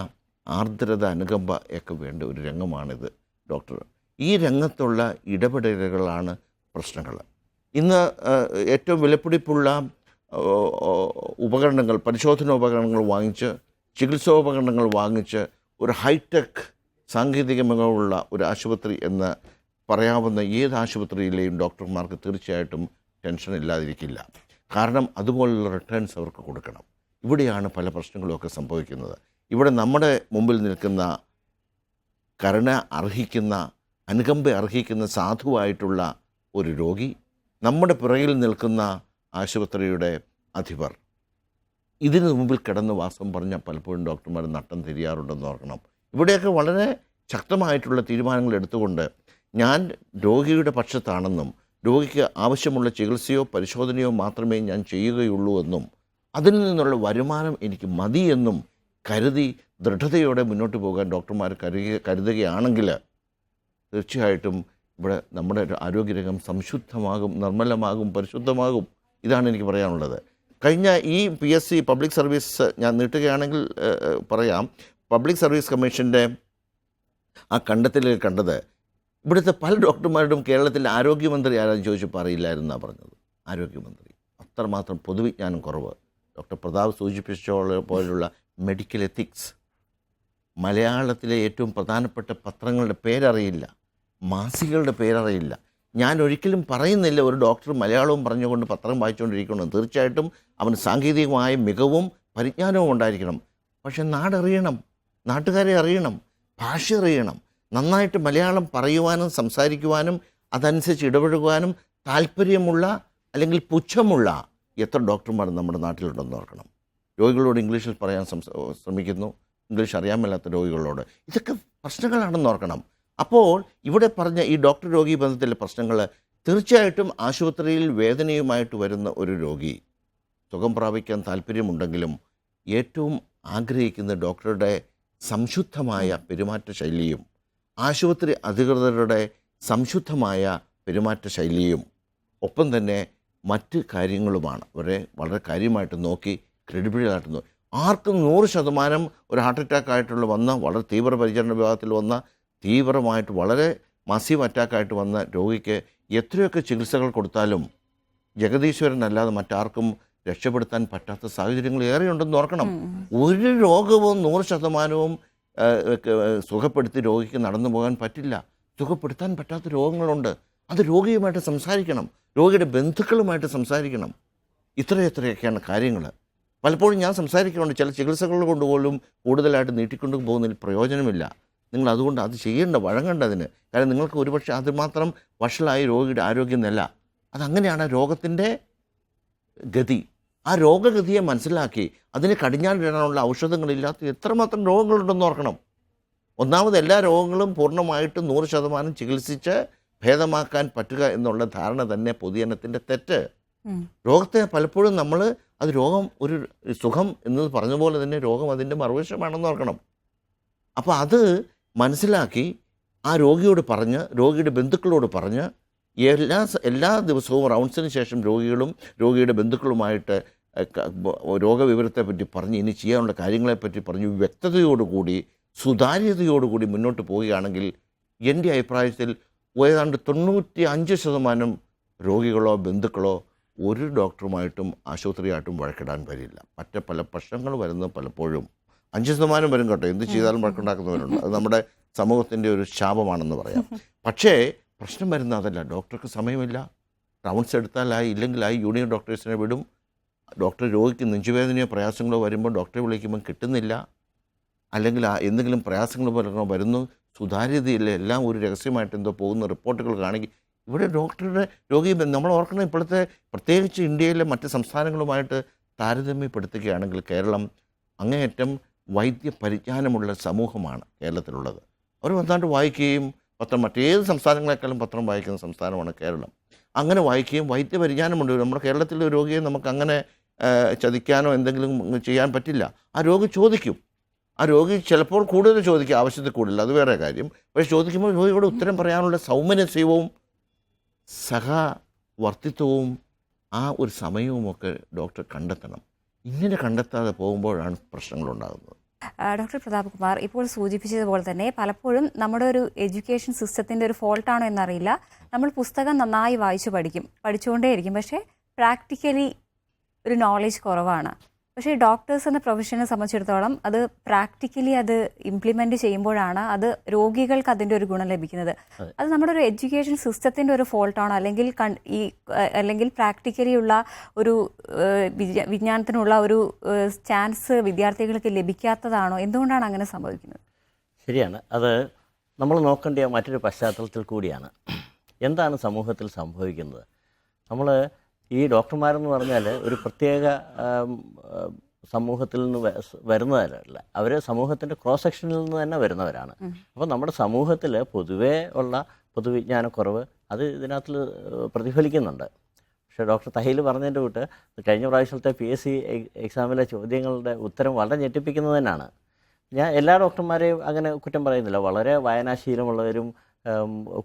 ആർദ്രത, അനുകമ്പ ഒക്കെ വേണ്ട ഒരു രംഗമാണിത് ഡോക്ടർ. ഈ രംഗത്തുള്ള ഇടപെടലുകളാണ് പ്രശ്നങ്ങൾ. ഇന്ന് ഏറ്റവും വിലപിടിപ്പുള്ള ഉപകരണങ്ങൾ, പരിശോധന ഉപകരണങ്ങൾ വാങ്ങിച്ച്, ചികിത്സോപകരണങ്ങൾ വാങ്ങിച്ച് ഒരു ഹൈടെക് സാങ്കേതിക മികവുള്ള ഒരു ആശുപത്രി എന്ന് പറയാവുന്ന ഏത് ആശുപത്രിയിലെയും ഡോക്ടർമാർക്ക് തീർച്ചയായിട്ടും ടെൻഷൻ ഇല്ലാതിരിക്കില്ല. കാരണം അതുപോലുള്ള റിട്ടേൺസ് അവർക്ക് കൊടുക്കണം. ഇവിടെയാണ് പല പ്രശ്നങ്ങളുമൊക്കെ സംഭവിക്കുന്നത്. ഇവിടെ നമ്മുടെ മുമ്പിൽ നിൽക്കുന്ന കരുണ അർഹിക്കുന്ന, അനുകമ്പ അർഹിക്കുന്ന സാധുവായിട്ടുള്ള ഒരു രോഗി, നമ്മുടെ പുറകിൽ നിൽക്കുന്ന ആശുപത്രിയുടെ അധിപർ, ഇതിന് മുമ്പിൽ കിടന്ന് വാസം പറഞ്ഞാൽ പലപ്പോഴും ഡോക്ടർമാർ നട്ടം തിരിയാറുണ്ടെന്ന് ഓർക്കണം. ഇവിടെയൊക്കെ വളരെ ശക്തമായിട്ടുള്ള തീരുമാനങ്ങൾ എടുത്തുകൊണ്ട് ഞാൻ രോഗിയുടെ പക്ഷത്താണെന്നും രോഗിക്ക് ആവശ്യമുള്ള ചികിത്സയോ പരിശോധനയോ മാത്രമേ ഞാൻ ചെയ്യുകയുള്ളൂ എന്നും അതിൽ നിന്നുള്ള വരുമാനം എനിക്ക് മതിയെന്നും കരുതി ദൃഢതയോടെ മുന്നോട്ട് പോകാൻ ഡോക്ടർമാർ കരുതുകയാണെങ്കിൽ തീർച്ചയായിട്ടും ഇവിടെ നമ്മുടെ ആരോഗ്യരംഗം സംശുദ്ധമാകും, നിർമ്മലമാകും, പരിശുദ്ധമാകും. ഇതാണ് എനിക്ക് പറയാനുള്ളത്. കഴിഞ്ഞ ഈ PSC പബ്ലിക് സർവീസ് ഞാൻ നീട്ടുകയാണെങ്കിൽ പറയാം, പബ്ലിക് സർവീസ് കമ്മീഷൻ്റെ ആ കണ്ടെത്തലിൽ കണ്ടത് ഇവിടുത്തെ പല ഡോക്ടർമാരുടെയും കേരളത്തിലെ ആരോഗ്യമന്ത്രി ആരാന്ന് ചോദിച്ചപ്പോൾ അറിയില്ലായിരുന്നാണ് പറഞ്ഞത്. ആരോഗ്യമന്ത്രി അത്രമാത്രം പൊതുവിജ്ഞാനം കുറവ്. ഡോക്ടർ പ്രതാപ് സൂചിപ്പിച്ച പോലുള്ള മെഡിക്കൽ എത്തിക്സ്, മലയാളത്തിലെ ഏറ്റവും പ്രധാനപ്പെട്ട പത്രങ്ങളുടെ പേരറിയില്ല, മാസികകളുടെ പേരറിയില്ല. ഞാൻ ഒരിക്കലും പറയുന്നില്ല ഒരു ഡോക്ടർ മലയാളവും പറഞ്ഞുകൊണ്ട് പത്രം വായിച്ചുകൊണ്ടിരിക്കണം. തീർച്ചയായിട്ടും അവന് സാങ്കേതികമായ മികവും പരിജ്ഞാനവും ഉണ്ടായിരിക്കണം. പക്ഷെ നാടറിയണം, നാട്ടുകാരെ അറിയണം, ഭാഷ അറിയണം. നന്നായിട്ട് മലയാളം പറയുവാനും സംസാരിക്കുവാനും അതനുസരിച്ച് ഇടപഴകുവാനും താല്പര്യമുള്ള അല്ലെങ്കിൽ പുച്ഛമുള്ള എത്ര ഡോക്ടർമാർ നമ്മുടെ നാട്ടിലുണ്ടെന്ന് ഓർക്കണം. രോഗികളോട് ഇംഗ്ലീഷിൽ പറയാൻ ശ്രമിക്കുന്നു, ഇംഗ്ലീഷ് അറിയാൻ മേലാത്ത രോഗികളോട്. ഇതൊക്കെ പ്രശ്നങ്ങളാണെന്ന് ഓർക്കണം. അപ്പോൾ ഇവിടെ പറഞ്ഞ ഈ ഡോക്ടർ രോഗി ബന്ധത്തിലെ പ്രശ്നങ്ങൾ തീർച്ചയായിട്ടും ആശുപത്രിയിൽ വേദനയുമായിട്ട് വരുന്ന ഒരു രോഗി സുഖം പ്രാപിക്കാൻ താല്പര്യമുണ്ടെങ്കിലും ഏറ്റവും ആഗ്രഹിക്കുന്ന ഡോക്ടറുടെ സംശുദ്ധമായ പെരുമാറ്റ ശൈലിയും ആശുപത്രി അധികൃതരുടെ സംശുദ്ധമായ പെരുമാറ്റ ശൈലിയും ഒപ്പം തന്നെ മറ്റ് കാര്യങ്ങളുമാണ് അവരെ വളരെ കാര്യമായിട്ട് നോക്കി ക്രെഡിബിളായിട്ട് നോക്കി. ആർക്കും 100% ഒരു ഹാർട്ട് അറ്റാക്ക് ആയിട്ടുള്ള വന്ന വളരെ തീവ്ര പരിചരണ വിഭാഗത്തിൽ വന്ന തീവ്രമായിട്ട് വളരെ മസീവ് അറ്റാക്കായിട്ട് വന്ന രോഗിക്ക് എത്രയൊക്കെ ചികിത്സകൾ കൊടുത്താലും ജഗദീശ്വരനല്ലാതെ മറ്റാർക്കും രക്ഷപ്പെടുത്താൻ പറ്റാത്ത സാഹചര്യങ്ങൾ ഏറെയുണ്ടെന്ന് ഓർക്കണം. ഒരു രോഗവും 100% സുഖപ്പെടുത്തി രോഗിക്ക് നടന്നു പോകാൻ പറ്റില്ല. സുഖപ്പെടുത്താൻ പറ്റാത്ത രോഗങ്ങളുണ്ട്. അത് രോഗിയുമായിട്ട് സംസാരിക്കണം, രോഗിയുടെ ബന്ധുക്കളുമായിട്ട് സംസാരിക്കണം. ഇത്രയൊക്കെയാണ് കാര്യങ്ങൾ. പലപ്പോഴും ഞാൻ സംസാരിക്കുന്നുണ്ട്, ചില ചികിത്സകൾ കൊണ്ടുപോലും കൂടുതലായിട്ട് നീട്ടിക്കൊണ്ടു പോകുന്നതിൽ പ്രയോജനമില്ല. നിങ്ങൾ അതുകൊണ്ട് അത് ചെയ്യേണ്ട, വഴങ്ങേണ്ടതിന്. കാരണം നിങ്ങൾക്ക് ഒരുപക്ഷെ അതുമാത്രം വഷളായി രോഗിയുടെ ആരോഗ്യം നില. അതങ്ങനെയാണ് രോഗത്തിൻ്റെ ഗതി. ആ രോഗഗതിയെ മനസ്സിലാക്കി അതിന് കടിഞ്ഞാണിടാനുള്ള ഔഷധങ്ങളില്ലാത്ത എത്രമാത്രം രോഗങ്ങളുണ്ടെന്ന് ഓർക്കണം. ഒന്നാമത് എല്ലാ രോഗങ്ങളും പൂർണ്ണമായിട്ടും 100% ചികിത്സിച്ച് ഭേദമാക്കാൻ പറ്റുക എന്നുള്ള ധാരണ തന്നെ പൊതുജനത്തിൻ്റെ തെറ്റ്. രോഗത്തെ പലപ്പോഴും നമ്മൾ അത് രോഗം ഒരു സുഖം എന്നത് പറഞ്ഞ പോലെ തന്നെ രോഗം അതിൻ്റെ മറുവശമാണെന്ന് ഓർക്കണം. അപ്പോൾ അത് മനസ്സിലാക്കി ആ രോഗിയോട് പറഞ്ഞ്, രോഗിയുടെ ബന്ധുക്കളോട് പറഞ്ഞ്, എല്ലാ ദിവസവും റൗണ്ട്സിന് ശേഷം രോഗികളും രോഗിയുടെ ബന്ധുക്കളുമായിട്ട് രോഗവിവരത്തെപ്പറ്റി പറഞ്ഞ് ഇനി ചെയ്യാനുള്ള കാര്യങ്ങളെപ്പറ്റി പറഞ്ഞ് വ്യക്തതയോടുകൂടി സുതാര്യതയോടുകൂടി മുന്നോട്ട് പോവുകയാണെങ്കിൽ എൻ്റെ അഭിപ്രായത്തിൽ ഏതാണ്ട് 95% രോഗികളോ ബന്ധുക്കളോ ഒരു ഡോക്ടറുമായിട്ടും ആശുപത്രിയായിട്ടും വഴക്കിടാൻ വരില്ല. മറ്റേ പല പ്രശ്നങ്ങൾ വരുന്നത് പലപ്പോഴും 5% വരും കേട്ടോ, എന്ത് ചെയ്താലും വഴക്കുണ്ടാക്കുന്നവരുണ്ട്. അത് നമ്മുടെ സമൂഹത്തിൻ്റെ ഒരു ശാപമാണെന്ന് പറയാം. പക്ഷേ പ്രശ്നം വരുന്ന അതല്ല, ഡോക്ടർക്ക് സമയമില്ല. റൗണ്ട്സ് എടുത്താലായി, ഇല്ലെങ്കിലായി യൂണിയൻ ഡോക്ടേഴ്സിനെ വിടും. ഡോക്ടർ രോഗിക്ക് നെഞ്ചുവേദനയോ പ്രയാസങ്ങളോ വരുമ്പോൾ ഡോക്ടറെ വിളിക്കുമ്പോൾ കിട്ടുന്നില്ല, അല്ലെങ്കിൽ എന്തെങ്കിലും പ്രയാസങ്ങൾ വരുന്നു, സുതാര്യതയില്ല, എല്ലാം ഒരു രഹസ്യമായിട്ട് എന്തോ പോകുന്ന റിപ്പോർട്ടുകൾ കാണിക്കും. ഇവിടെ ഡോക്ടറുടെ രോഗി നമ്മൾ ഓർക്കണം, ഇപ്പോഴത്തെ പ്രത്യേകിച്ച് ഇന്ത്യയിലെ മറ്റ് സംസ്ഥാനങ്ങളുമായിട്ട് താരതമ്യപ്പെടുത്തുകയാണെങ്കിൽ കേരളം അങ്ങേയറ്റം വൈദ്യ പരിജ്ഞാനമുള്ള സമൂഹമാണ് കേരളത്തിലുള്ളത്. അവർ വന്നാണ്ട് വായിക്കുകയും പത്രം, മറ്റേത് സംസ്ഥാനങ്ങളെക്കാളും പത്രം വായിക്കുന്ന സംസ്ഥാനമാണ് കേരളം. അങ്ങനെ വായിക്കുകയും വൈദ്യപരിജ്ഞാനമുണ്ട്. നമ്മുടെ കേരളത്തിലെ രോഗിയെ നമുക്ക് അങ്ങനെ ചതിക്കാനോ എന്തെങ്കിലും ചെയ്യാൻ പറ്റില്ല. ആ രോഗി ചോദിക്കും, ആ രോഗി ചിലപ്പോൾ കൂടുതൽ ചോദിക്കുക, ആവശ്യത്തിൽ കൂടുതൽ, അത് വേറെ കാര്യം. പക്ഷേ ചോദിക്കുമ്പോൾ രോഗിയോട് ഉത്തരം പറയാനുള്ള സൗമനസ്യവും സഹവർത്തിത്വവും ആ ഒരു സമയവുമൊക്കെ ഡോക്ടർ കണ്ടെത്തണം. ഇങ്ങനെ കണ്ടെത്താതെ പോകുമ്പോഴാണ് പ്രശ്നങ്ങളുണ്ടാകുന്നത്. ഡോക്ടർ പ്രതാപ് കുമാർ ഇപ്പോൾ സൂചിപ്പിച്ചതുപോലെ തന്നെ പലപ്പോഴും നമ്മുടെ ഒരു എഡ്യൂക്കേഷൻ സിസ്റ്റത്തിൻ്റെ ഒരു ഫോൾട്ടാണോ എന്നറിയില്ല, നമ്മൾ പുസ്തകം നന്നായി വായിച്ചു പഠിച്ചുകൊണ്ടേയിരിക്കും, പക്ഷേ പ്രാക്ടിക്കലി ഒരു നോളേജ് കുറവാണ്. പക്ഷേ ഡോക്ടേഴ്സ് എന്ന പ്രൊഫഷനെ സംബന്ധിച്ചിടത്തോളം അത് പ്രാക്ടിക്കലി അത് ഇംപ്ലിമെൻ്റ് ചെയ്യുമ്പോഴാണ് അത് രോഗികൾക്ക് അതിൻ്റെ ഒരു ഗുണം ലഭിക്കുന്നത്. അത് നമ്മുടെ ഒരു എഡ്യൂക്കേഷൻ സിസ്റ്റത്തിൻ്റെ ഒരു ഫോൾട്ടാണോ, അല്ലെങ്കിൽ പ്രാക്ടിക്കലി ഉള്ള ഒരു വിജ്ഞാനത്തിനുള്ള ഒരു ചാൻസ് വിദ്യാർത്ഥികൾക്ക് ലഭിക്കാത്തതാണോ? എന്തുകൊണ്ടാണ് അങ്ങനെ സംഭവിക്കുന്നത്? ശരിയാണ്. അത് നമ്മൾ നോക്കേണ്ട മറ്റൊരു പശ്ചാത്തലത്തിൽ കൂടിയാണ്. എന്താണ് സമൂഹത്തിൽ സംഭവിക്കുന്നത്? നമ്മൾ ഈ ഡോക്ടർമാരെന്ന് പറഞ്ഞാൽ ഒരു പ്രത്യേക സമൂഹത്തിൽ നിന്ന് വരുന്നതല്ല, അവർ സമൂഹത്തിൻ്റെ ക്രോസ് സെക്ഷനിൽ നിന്ന് തന്നെ വരുന്നവരാണ്. അപ്പോൾ നമ്മുടെ സമൂഹത്തിൽ പൊതുവേ ഉള്ള പൊതുവിജ്ഞാനക്കുറവ് അത് ഇതിനകത്ത് പ്രതിഫലിക്കുന്നുണ്ട്. പക്ഷേ ഡോക്ടർ തഹീൽ പറഞ്ഞതിൻ്റെ കൂട്ട് കഴിഞ്ഞ പ്രാവശ്യത്തെ PSC എക്സാമിലെ ചോദ്യങ്ങളുടെ ഉത്തരം വളരെ ഞെട്ടിപ്പിക്കുന്നത് തന്നെയാണ്. ഞാൻ എല്ലാ ഡോക്ടർമാരെയും അങ്ങനെ കുറ്റം പറയുന്നില്ല. വളരെ വായനാശീലമുള്ളവരും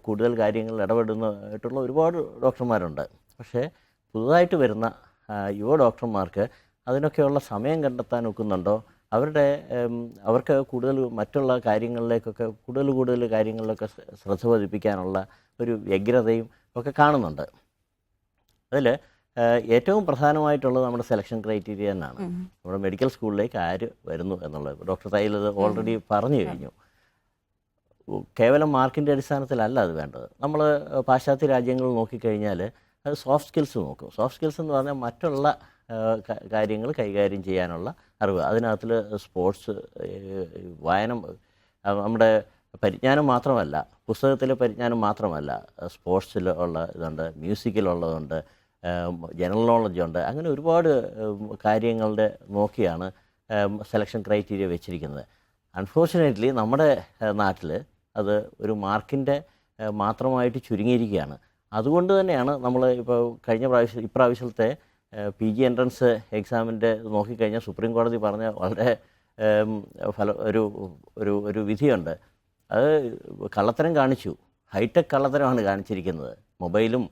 കൂടുതൽ കാര്യങ്ങളിൽ ഇടപെടുന്നതായിട്ടുള്ള ഒരുപാട് ഡോക്ടർമാരുണ്ട്. പക്ഷേ പുതുതായിട്ട് വരുന്ന യുവ ഡോക്ടർമാർക്ക് അതിനൊക്കെയുള്ള സമയം കണ്ടെത്താൻ ഒക്കുന്നുണ്ടോ? അവർക്ക് കൂടുതൽ മറ്റുള്ള കാര്യങ്ങളിലേക്കൊക്കെ കൂടുതൽ കാര്യങ്ങളിലൊക്കെ ശ്രദ്ധ പതിപ്പിക്കാനുള്ള ഒരു വ്യഗ്രതയും ഒക്കെ കാണുന്നുണ്ട്. അതിൽ ഏറ്റവും പ്രധാനമായിട്ടുള്ളത് നമ്മുടെ സെലക്ഷൻ ക്രൈറ്റീരിയ തന്നെയാണ്. നമ്മുടെ മെഡിക്കൽ സ്കൂളിലേക്ക് ആര് വരുന്നു എന്നുള്ളത് ഡോക്ടർ തയ്യിൽ അത് ഓൾറെഡി പറഞ്ഞു കഴിഞ്ഞു. കേവലം മാർക്കിൻ്റെ അടിസ്ഥാനത്തിലല്ല അത് വേണ്ടത്. നമ്മൾ പാശ്ചാത്യ രാജ്യങ്ങൾ നോക്കിക്കഴിഞ്ഞാൽ അത് സോഫ്റ്റ് സ്കിൽസ് നോക്കും. സോഫ്റ്റ് സ്കിൽസ് എന്ന് പറഞ്ഞാൽ മറ്റുള്ള കാര്യങ്ങൾ കൈകാര്യം ചെയ്യാനുള്ള അറിവ്. അതിനകത്തിൽ സ്പോർട്സ്, വായന, നമ്മുടെ പരിജ്ഞാനം മാത്രമല്ല, പുസ്തകത്തിലെ പരിജ്ഞാനം മാത്രമല്ല, സ്പോർട്സിൽ ഉള്ള ഇതുണ്ട്, മ്യൂസിക്കിലുള്ളതുണ്ട്, ജനറൽ നോളജ് ഉണ്ട്. അങ്ങനെ ഒരുപാട് കാര്യങ്ങളുടെ നോക്കിയാണ് സെലക്ഷൻ ക്രൈറ്റീരിയ വെച്ചിരിക്കുന്നത്. അൺഫോർച്ചുനേറ്റ്ലി നമ്മുടെ നാട്ടിൽ അത് ഒരു മാർക്കിൻ്റെ മാത്രമായിട്ട് ചുരുങ്ങിയിരിക്കുകയാണ്. അതുകൊണ്ട് തന്നെയാണ് നമ്മൾ ഇപ്പോൾ ഇപ്രാവശ്യത്തെ PG എൻട്രൻസ് എക്സാമിൻ്റെ നോക്കിക്കഴിഞ്ഞാൽ സുപ്രീം കോടതി പറഞ്ഞ വളരെ ഒരു വിധിയുണ്ട്. അത് കള്ളത്തരം കാണിച്ചു, ഹൈടെക് കള്ളത്തരമാണ് കാണിച്ചിരിക്കുന്നത്. മൊബൈലും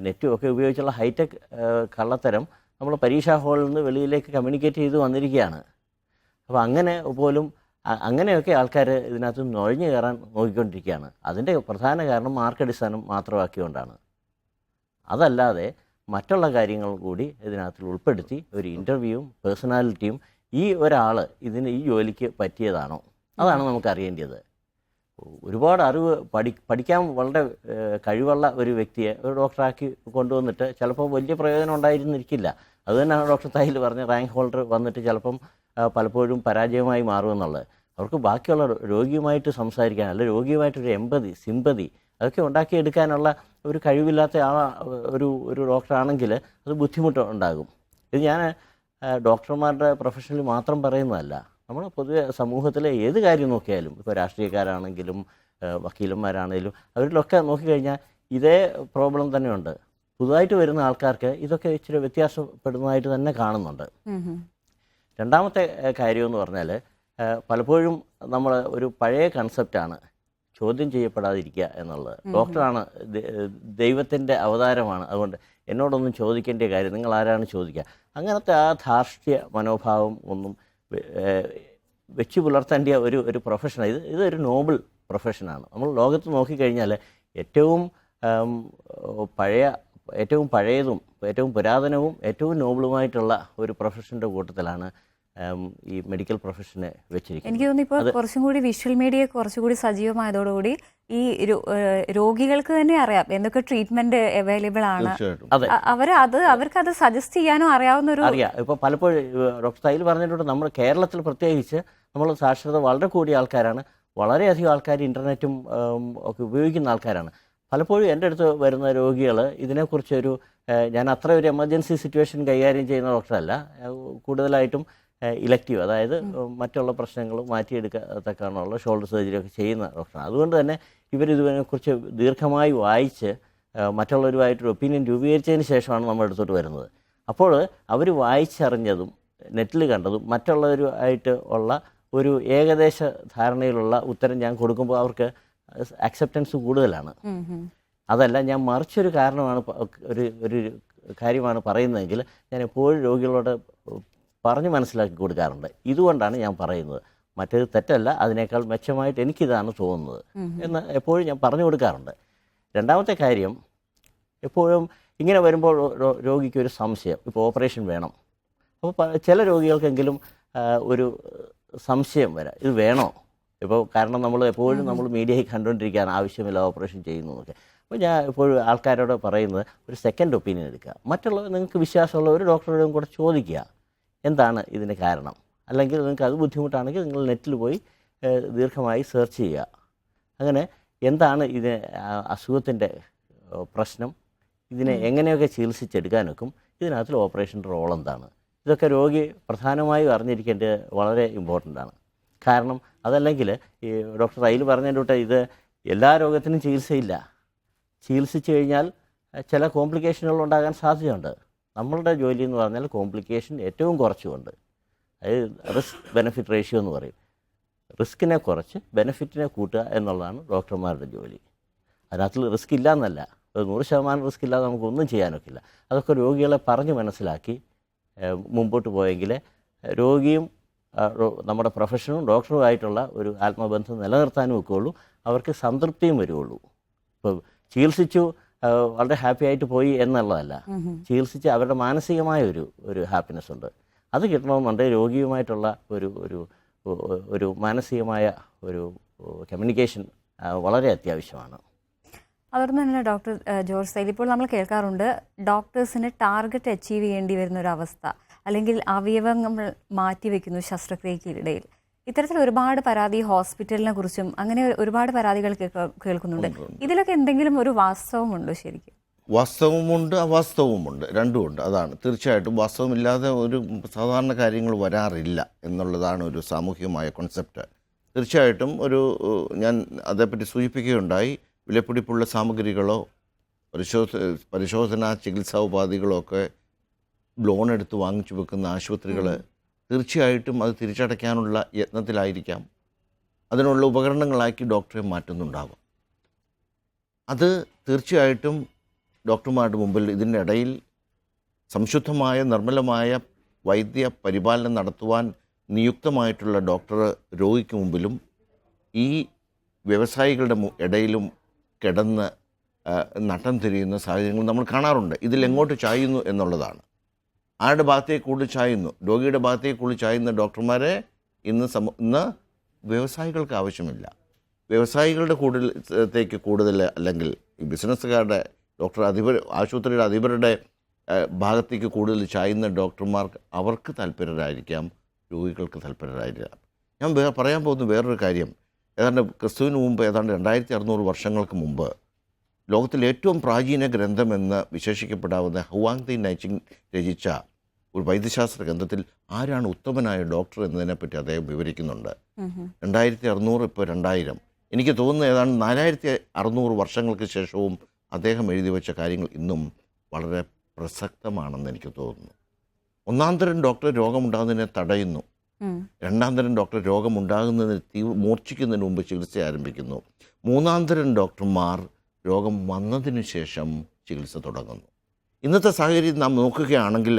നെറ്റും ഒക്കെ ഉപയോഗിച്ചുള്ള ഹൈടെക് കള്ളത്തരം നമ്മൾ പരീക്ഷാ ഹാളിൽ നിന്ന് വെളിയിലേക്ക് കമ്മ്യൂണിക്കേറ്റ് ചെയ്ത് വന്നിരിക്കുകയാണ്. അപ്പോൾ അങ്ങനെയൊക്കെ ആൾക്കാർ ഇതിനകത്ത് നുഴഞ്ഞു കയറാൻ നോക്കിക്കൊണ്ടിരിക്കുകയാണ്. അതിൻ്റെ പ്രധാന കാരണം മാർക്കടിസ്ഥാനം മാത്രമാക്കിക്കൊണ്ടാണ്. അതല്ലാതെ മറ്റുള്ള കാര്യങ്ങൾ കൂടി ഇതിനകത്ത് ഉൾപ്പെടുത്തി ഒരു ഇൻ്റർവ്യൂവും പേഴ്സണാലിറ്റിയും ഈ ഒരാൾ ഈ ജോലിക്ക് പറ്റിയതാണോ, അതാണ് നമുക്ക് അറിയേണ്ടത്. ഒരുപാട് അറിവ് പഠിക്കാൻ വളരെ കഴിവുള്ള ഒരു വ്യക്തിയെ ഒരു ഡോക്ടറാക്കി കൊണ്ടുവന്നിട്ട് ചിലപ്പോൾ വലിയ പ്രയോജനം ഉണ്ടായിരുന്നിരിക്കില്ല. അതുതന്നെയാണ് ഡോക്ടർ തൈൽ പറഞ്ഞ റാങ്ക് ഹോൾഡർ വന്നിട്ട് ചിലപ്പം പലപ്പോഴും പരാജയമായി മാറുമെന്നുള്ളത്. അവർക്ക് ബാക്കിയുള്ള രോഗിയുമായിട്ട് സംസാരിക്കാൻ, അല്ല രോഗിയുമായിട്ടൊരു എമ്പതി, സിമ്പതി അതൊക്കെ ഉണ്ടാക്കിയെടുക്കാനുള്ള ഒരു കഴിവില്ലാത്ത ഒരു ഡോക്ടറാണെങ്കിൽ അത് ബുദ്ധിമുട്ട് ഉണ്ടാകും. ഇത് ഞാൻ ഡോക്ടർമാരുടെ പ്രൊഫഷനിൽ മാത്രം പറയുന്നതല്ല, നമ്മൾ പൊതുവെ സമൂഹത്തിലെ ഏത് കാര്യം നോക്കിയാലും, ഇപ്പോൾ രാഷ്ട്രീയക്കാരാണെങ്കിലും വക്കീലന്മാരാണെങ്കിലും അവരിലൊക്കെ നോക്കിക്കഴിഞ്ഞാൽ ഇതേ പ്രോബ്ലം തന്നെയുണ്ട്. പുതുതായിട്ട് വരുന്ന ആൾക്കാർക്ക് ഇതൊക്കെ ഇച്ചിരി വ്യത്യാസപ്പെടുന്നതായിട്ട് തന്നെ കാണുന്നുണ്ട്. രണ്ടാമത്തെ കാര്യമെന്ന് പറഞ്ഞാൽ പലപ്പോഴും നമ്മൾ ഒരു പഴയ കൺസെപ്റ്റാണ് ചോദ്യം ചെയ്യപ്പെടാതിരിക്കുക എന്നുള്ളത്. ഡോക്ടറാണ് ദൈവത്തിൻ്റെ അവതാരമാണ്, അതുകൊണ്ട് എന്നോടൊന്നും ചോദിക്കേണ്ട കാര്യം, നിങ്ങൾ ആരാണ് ചോദിക്കുക, അങ്ങനത്തെ ആ ധാർഷ്ട്യ മനോഭാവം ഒന്നും വെച്ച് പുലർത്തേണ്ട ഒരു പ്രൊഫഷനാണ്. ഇതൊരു നോബിൾ പ്രൊഫഷനാണ്. നമ്മൾ ലോകത്ത് നോക്കിക്കഴിഞ്ഞാൽ ഏറ്റവും പഴയതും ഏറ്റവും പുരാതനവും ഏറ്റവും നോബിളുമായിട്ടുള്ള ഒരു പ്രൊഫഷൻ്റെ കൂട്ടത്തിലാണ് ഈ മെഡിക്കൽ പ്രൊഫഷനെ വെച്ചിരിക്കുന്നത്. എനിക്ക് തോന്നുന്നു ഇപ്പോൾ കുറച്ചും കൂടി വിഷ്വൽ മീഡിയ കുറച്ചുകൂടി സജീവമായതോടുകൂടി ഈ രോഗികൾക്ക് തന്നെ അറിയാം എന്തൊക്കെ ട്രീറ്റ്മെന്റ് അവൈലബിൾ ആണ്. അവർക്കത് സജസ്റ്റ് ചെയ്യാനും അറിയാം. ഇപ്പോൾ പലപ്പോഴും ഡോക്ടർ തൈൽ പറഞ്ഞിട്ടുണ്ട്, നമ്മൾ കേരളത്തിൽ പ്രത്യേകിച്ച് നമ്മൾ സാക്ഷരത വളരെ കൂടിയ ആൾക്കാരാണ്, വളരെയധികം ആൾക്കാർ ഇൻ്റർനെറ്റും ഒക്കെ ഉപയോഗിക്കുന്ന ആൾക്കാരാണ്. പലപ്പോഴും എൻ്റെ അടുത്ത് വരുന്ന രോഗികൾ ഇതിനെക്കുറിച്ചൊരു, ഞാൻ അത്ര ഒരു എമർജൻസി സിറ്റുവേഷൻ കൈകാര്യം ചെയ്യുന്ന ഡോക്ടറല്ല, കൂടുതലായിട്ടും ഇലക്റ്റീവ്, അതായത് മറ്റുള്ള പ്രശ്നങ്ങൾ മാറ്റിയെടുക്കത്തക്കാനുള്ള ഷോൾഡർ സർജറി ഒക്കെ ചെയ്യുന്ന ഡോക്ടറാണ്. അതുകൊണ്ട് തന്നെ ഇവരിതിനെക്കുറിച്ച് ദീർഘമായി വായിച്ച് മറ്റുള്ളവരുമായിട്ടൊരു ഒപ്പീനിയൻ രൂപീകരിച്ചതിന് ശേഷമാണ് നമ്മുടെ അടുത്തോട്ട് വരുന്നത്. അപ്പോൾ അവർ വായിച്ചറിഞ്ഞതും നെറ്റിൽ കണ്ടതും മറ്റുള്ളവരുമായിട്ട് ഉള്ള ഒരു ഏകദേശ ധാരണയിലുള്ള ഉത്തരം ഞാൻ കൊടുക്കുമ്പോൾ അവർക്ക് അക്സെപ്റ്റൻസ് കൂടുതലാണ്. അതല്ല, ഞാൻ മറിച്ചൊരു ഒരു കാര്യമാണ് പറയുന്നതെങ്കിൽ ഞാൻ എപ്പോഴും രോഗികളോട് പറഞ്ഞ് മനസ്സിലാക്കി കൊടുക്കാറുണ്ട്. ഇതുകൊണ്ടാണ് ഞാൻ പറയുന്നത്, മറ്റേത് തെറ്റല്ല, അതിനേക്കാൾ മെച്ചമായിട്ട് എനിക്കിതാണ് തോന്നുന്നത് എന്ന് എപ്പോഴും ഞാൻ പറഞ്ഞു കൊടുക്കാറുണ്ട്. രണ്ടാമത്തെ കാര്യം, എപ്പോഴും ഇങ്ങനെ വരുമ്പോൾ രോഗിക്ക് ഒരു സംശയം, ഇപ്പോൾ ഓപ്പറേഷൻ വേണം. അപ്പോൾ ചില രോഗികൾക്കെങ്കിലും ഒരു സംശയം വരാം, ഇത് വേണോ? ഇപ്പോൾ കാരണം നമ്മൾ എപ്പോഴും മീഡിയയിൽ കണ്ടുകൊണ്ടിരിക്കുകയാണ് ആവശ്യമില്ല ഓപ്പറേഷൻ ചെയ്യുന്നു എന്നൊക്കെ. അപ്പോൾ ഞാൻ എപ്പോഴും ആൾക്കാരോട് പറയുന്നത്, ഒരു സെക്കൻഡ് ഒപ്പീനിയൻ എടുക്കുക, മറ്റുള്ള നിങ്ങൾക്ക് വിശ്വാസമുള്ള ഒരു ഡോക്ടറോടും കൂടെ ചോദിക്കുക എന്താണ് ഇതിന് കാരണം. അല്ലെങ്കിൽ നിങ്ങൾക്ക് അത് ബുദ്ധിമുട്ടാണെങ്കിൽ നിങ്ങൾ നെറ്റിൽ പോയി ദീർഘമായി സെർച്ച് ചെയ്യുക. അങ്ങനെ എന്താണ് ഇതിന് അസുഖത്തിൻ്റെ പ്രശ്നം, ഇതിനെ എങ്ങനെയൊക്കെ ചികിത്സിച്ചെടുക്കാനൊക്കും, ഇതിനകത്തിൽ ഓപ്പറേഷൻ്റെ റോൾ എന്താണ്, ഇതൊക്കെ രോഗി പ്രധാനമായും അറിഞ്ഞിരിക്കേണ്ടത് വളരെ ഇമ്പോർട്ടൻ്റ് ആണ്. കാരണം അതല്ലെങ്കിൽ ഈ ഡോക്ടർ തൈൽ പറഞ്ഞതിൻ്റെ തൊട്ട് ഇത് എല്ലാ രോഗത്തിനും ചികിത്സയില്ല. ചികിത്സിച്ച് കഴിഞ്ഞാൽ ചില കോംപ്ലിക്കേഷനുകൾ ഉണ്ടാകാൻ സാധ്യതയുണ്ട്. നമ്മളുടെ ജോലി എന്ന് പറഞ്ഞാൽ കോംപ്ലിക്കേഷൻ ഏറ്റവും കുറച്ചുകൊണ്ട്, അതായത് റിസ്ക് ബെനഫിറ്റ് റേഷ്യോ എന്ന് പറയും, റിസ്കിനെ കുറച്ച് ബെനഫിറ്റിനെ കൂട്ടുക എന്നുള്ളതാണ് ഡോക്ടർമാരുടെ ജോലി. അതിനകത്ത് റിസ്ക് ഇല്ല എന്നല്ല, 100% റിസ്ക് ഇല്ലാതെ നമുക്കൊന്നും ചെയ്യാനൊക്കില്ല. അതൊക്കെ രോഗികളെ പറഞ്ഞ് മനസ്സിലാക്കി മുമ്പോട്ട് പോയെങ്കിൽ രോഗിയും നമ്മുടെ പ്രൊഫഷനും ഡോക്ടറുമായിട്ടുള്ള ഒരു ആത്മബന്ധം നിലനിർത്താനും ഒക്കെ ഉള്ളൂ, അവർക്ക് സംതൃപ്തിയും വരുള്ളൂ. ഇപ്പോൾ ചികിത്സിച്ചു വളരെ ഹാപ്പി ആയിട്ട് പോയി എന്നുള്ളതല്ല, ചികിത്സിച്ച് അവരുടെ മാനസികമായ ഒരു ഹാപ്പിനെസ് ഉണ്ട്, അത് കിട്ടണമെന്നുണ്ടെങ്കിൽ രോഗിയുമായിട്ടുള്ള ഒരു മാനസികമായ ഒരു കമ്മ്യൂണിക്കേഷൻ വളരെ അത്യാവശ്യമാണ്. അതോടൊപ്പം തന്നെ ഡോക്ടർ ജോർജ് തൈൽ, ഇപ്പോൾ നമ്മൾ കേൾക്കാറുണ്ട് ഡോക്ടേഴ്സിന് ടാർഗറ്റ് അച്ചീവ് ചെയ്യേണ്ടി വരുന്ന ഒരു അവസ്ഥ, അല്ലെങ്കിൽ അവയവങ്ങൾ മാറ്റിവെക്കുന്നു ശസ്ത്രക്രിയക്കിടയിൽ. ഇത്തരത്തിൽ ഒരുപാട് പരാതി ഹോസ്പിറ്റലിനെ കുറിച്ചും അങ്ങനെ ഒരുപാട് പരാതികൾ കേൾക്കുന്നുണ്ട്. ഇതിലൊക്കെ എന്തെങ്കിലും ഒരു വാസ്തവമുണ്ടോ? ശരിക്കും വാസ്തവമുണ്ട്, അവാസ്തവമുണ്ട്, രണ്ടുമുണ്ട്. അതാണ് തീർച്ചയായിട്ടും, വാസ്തവമില്ലാതെ ഒരു സാധാരണ കാര്യങ്ങൾ വരാറില്ല എന്നുള്ളതാണ് ഒരു സാമൂഹികമായ കോൺസെപ്റ്റ്. തീർച്ചയായിട്ടും ഞാൻ അതേപ്പറ്റി സൂചിപ്പിക്കുകയുണ്ടായി, വിലപിടിപ്പുള്ള സാമഗ്രികളോ പരിശോധന ചികിത്സാ ഉപാധികളോ ഒക്കെ ലോൺ എടുത്ത് വാങ്ങിച്ചു വെക്കുന്ന ആശുപത്രികൾ തീർച്ചയായിട്ടും അത് തിരിച്ചടയ്ക്കാനുള്ള യത്നത്തിലായിരിക്കാം, അതിനുള്ള ഉപകരണങ്ങളാക്കി ഡോക്ടറെ മാറ്റുന്നുണ്ടാകും. അത് തീർച്ചയായിട്ടും ഡോക്ടർമാരുടെ മുമ്പിൽ ഇതിൻ്റെ ഇടയിൽ സംശുദ്ധമായ നിർമ്മലമായ വൈദ്യ പരിപാലനം നടത്തുവാൻ നിയുക്തമായിട്ടുള്ള ഡോക്ടർ രോഗിക്ക് മുമ്പിലും ഈ വ്യവസായികളുടെ ഇടയിലും കിടന്ന് നട്ടം തിരിയുന്ന സാഹചര്യങ്ങൾ നമ്മൾ കാണാറുണ്ട്. ഇതിലെങ്ങോട്ട് ചായുന്നു എന്നുള്ളതാണ്. ആരുടെ ഭാഗത്തേക്ക് കൂടുതൽ ചായുന്നു? രോഗിയുടെ ഭാഗത്തേക്ക് കൂടുതൽ ചായുന്ന ഡോക്ടർമാരെ ഇന്ന് വ്യവസായികൾക്ക് ആവശ്യമില്ല. വ്യവസായികളുടെ കൂടുതൽ അല്ലെങ്കിൽ ഈ ബിസിനസ്സുകാരുടെ ആശുപത്രിയുടെ അധിപരുടെ ഭാഗത്തേക്ക് കൂടുതൽ ചായുന്ന ഡോക്ടർമാർക്ക് അവർക്ക് താല്പര്യരായിരിക്കാം, രോഗികൾക്ക് താല്പര്യരായിരിക്കാം. ഞാൻ പറയാൻ പോകുന്ന വേറൊരു കാര്യം, ഏതാണ്ട് ക്രിസ്തുവിന് മുമ്പ് ഏതാണ്ട് 2600 വർഷങ്ങൾക്ക് മുമ്പ് ലോകത്തിലെ ഏറ്റവും പ്രാചീന ഗ്രന്ഥമെന്ന് വിശേഷിക്കപ്പെടാവുന്ന ഹുവാങ് തി നൈച്ചിങ് രചിച്ച ഒരു വൈദ്യശാസ്ത്ര ഗ്രന്ഥത്തിൽ ആരാണ് ഉത്തമനായ ഡോക്ടർ എന്നതിനെപ്പറ്റി അദ്ദേഹം വിവരിക്കുന്നുണ്ട്. 2600 ഇപ്പോൾ 2000, എനിക്ക് തോന്നുന്നു ഏതാണ്ട് 4600 വർഷങ്ങൾക്ക് ശേഷവും അദ്ദേഹം എഴുതി വെച്ച കാര്യങ്ങൾ ഇന്നും വളരെ പ്രസക്തമാണെന്ന് എനിക്ക് തോന്നുന്നു. ഒന്നാം തരം ഡോക്ടർ രോഗമുണ്ടാകുന്നതിനെ തടയുന്നു, രണ്ടാം തരം ഡോക്ടർ രോഗമുണ്ടാകുന്നതിന് മൂർച്ഛിക്കുന്നതിന് മുമ്പ് ചികിത്സ ആരംഭിക്കുന്നു, മൂന്നാം തരം ഡോക്ടർമാർ രോഗം വന്നതിന് ശേഷം ചികിത്സ തുടങ്ങുന്നു. ഇന്നത്തെ സാഹചര്യം നാം നോക്കുകയാണെങ്കിൽ,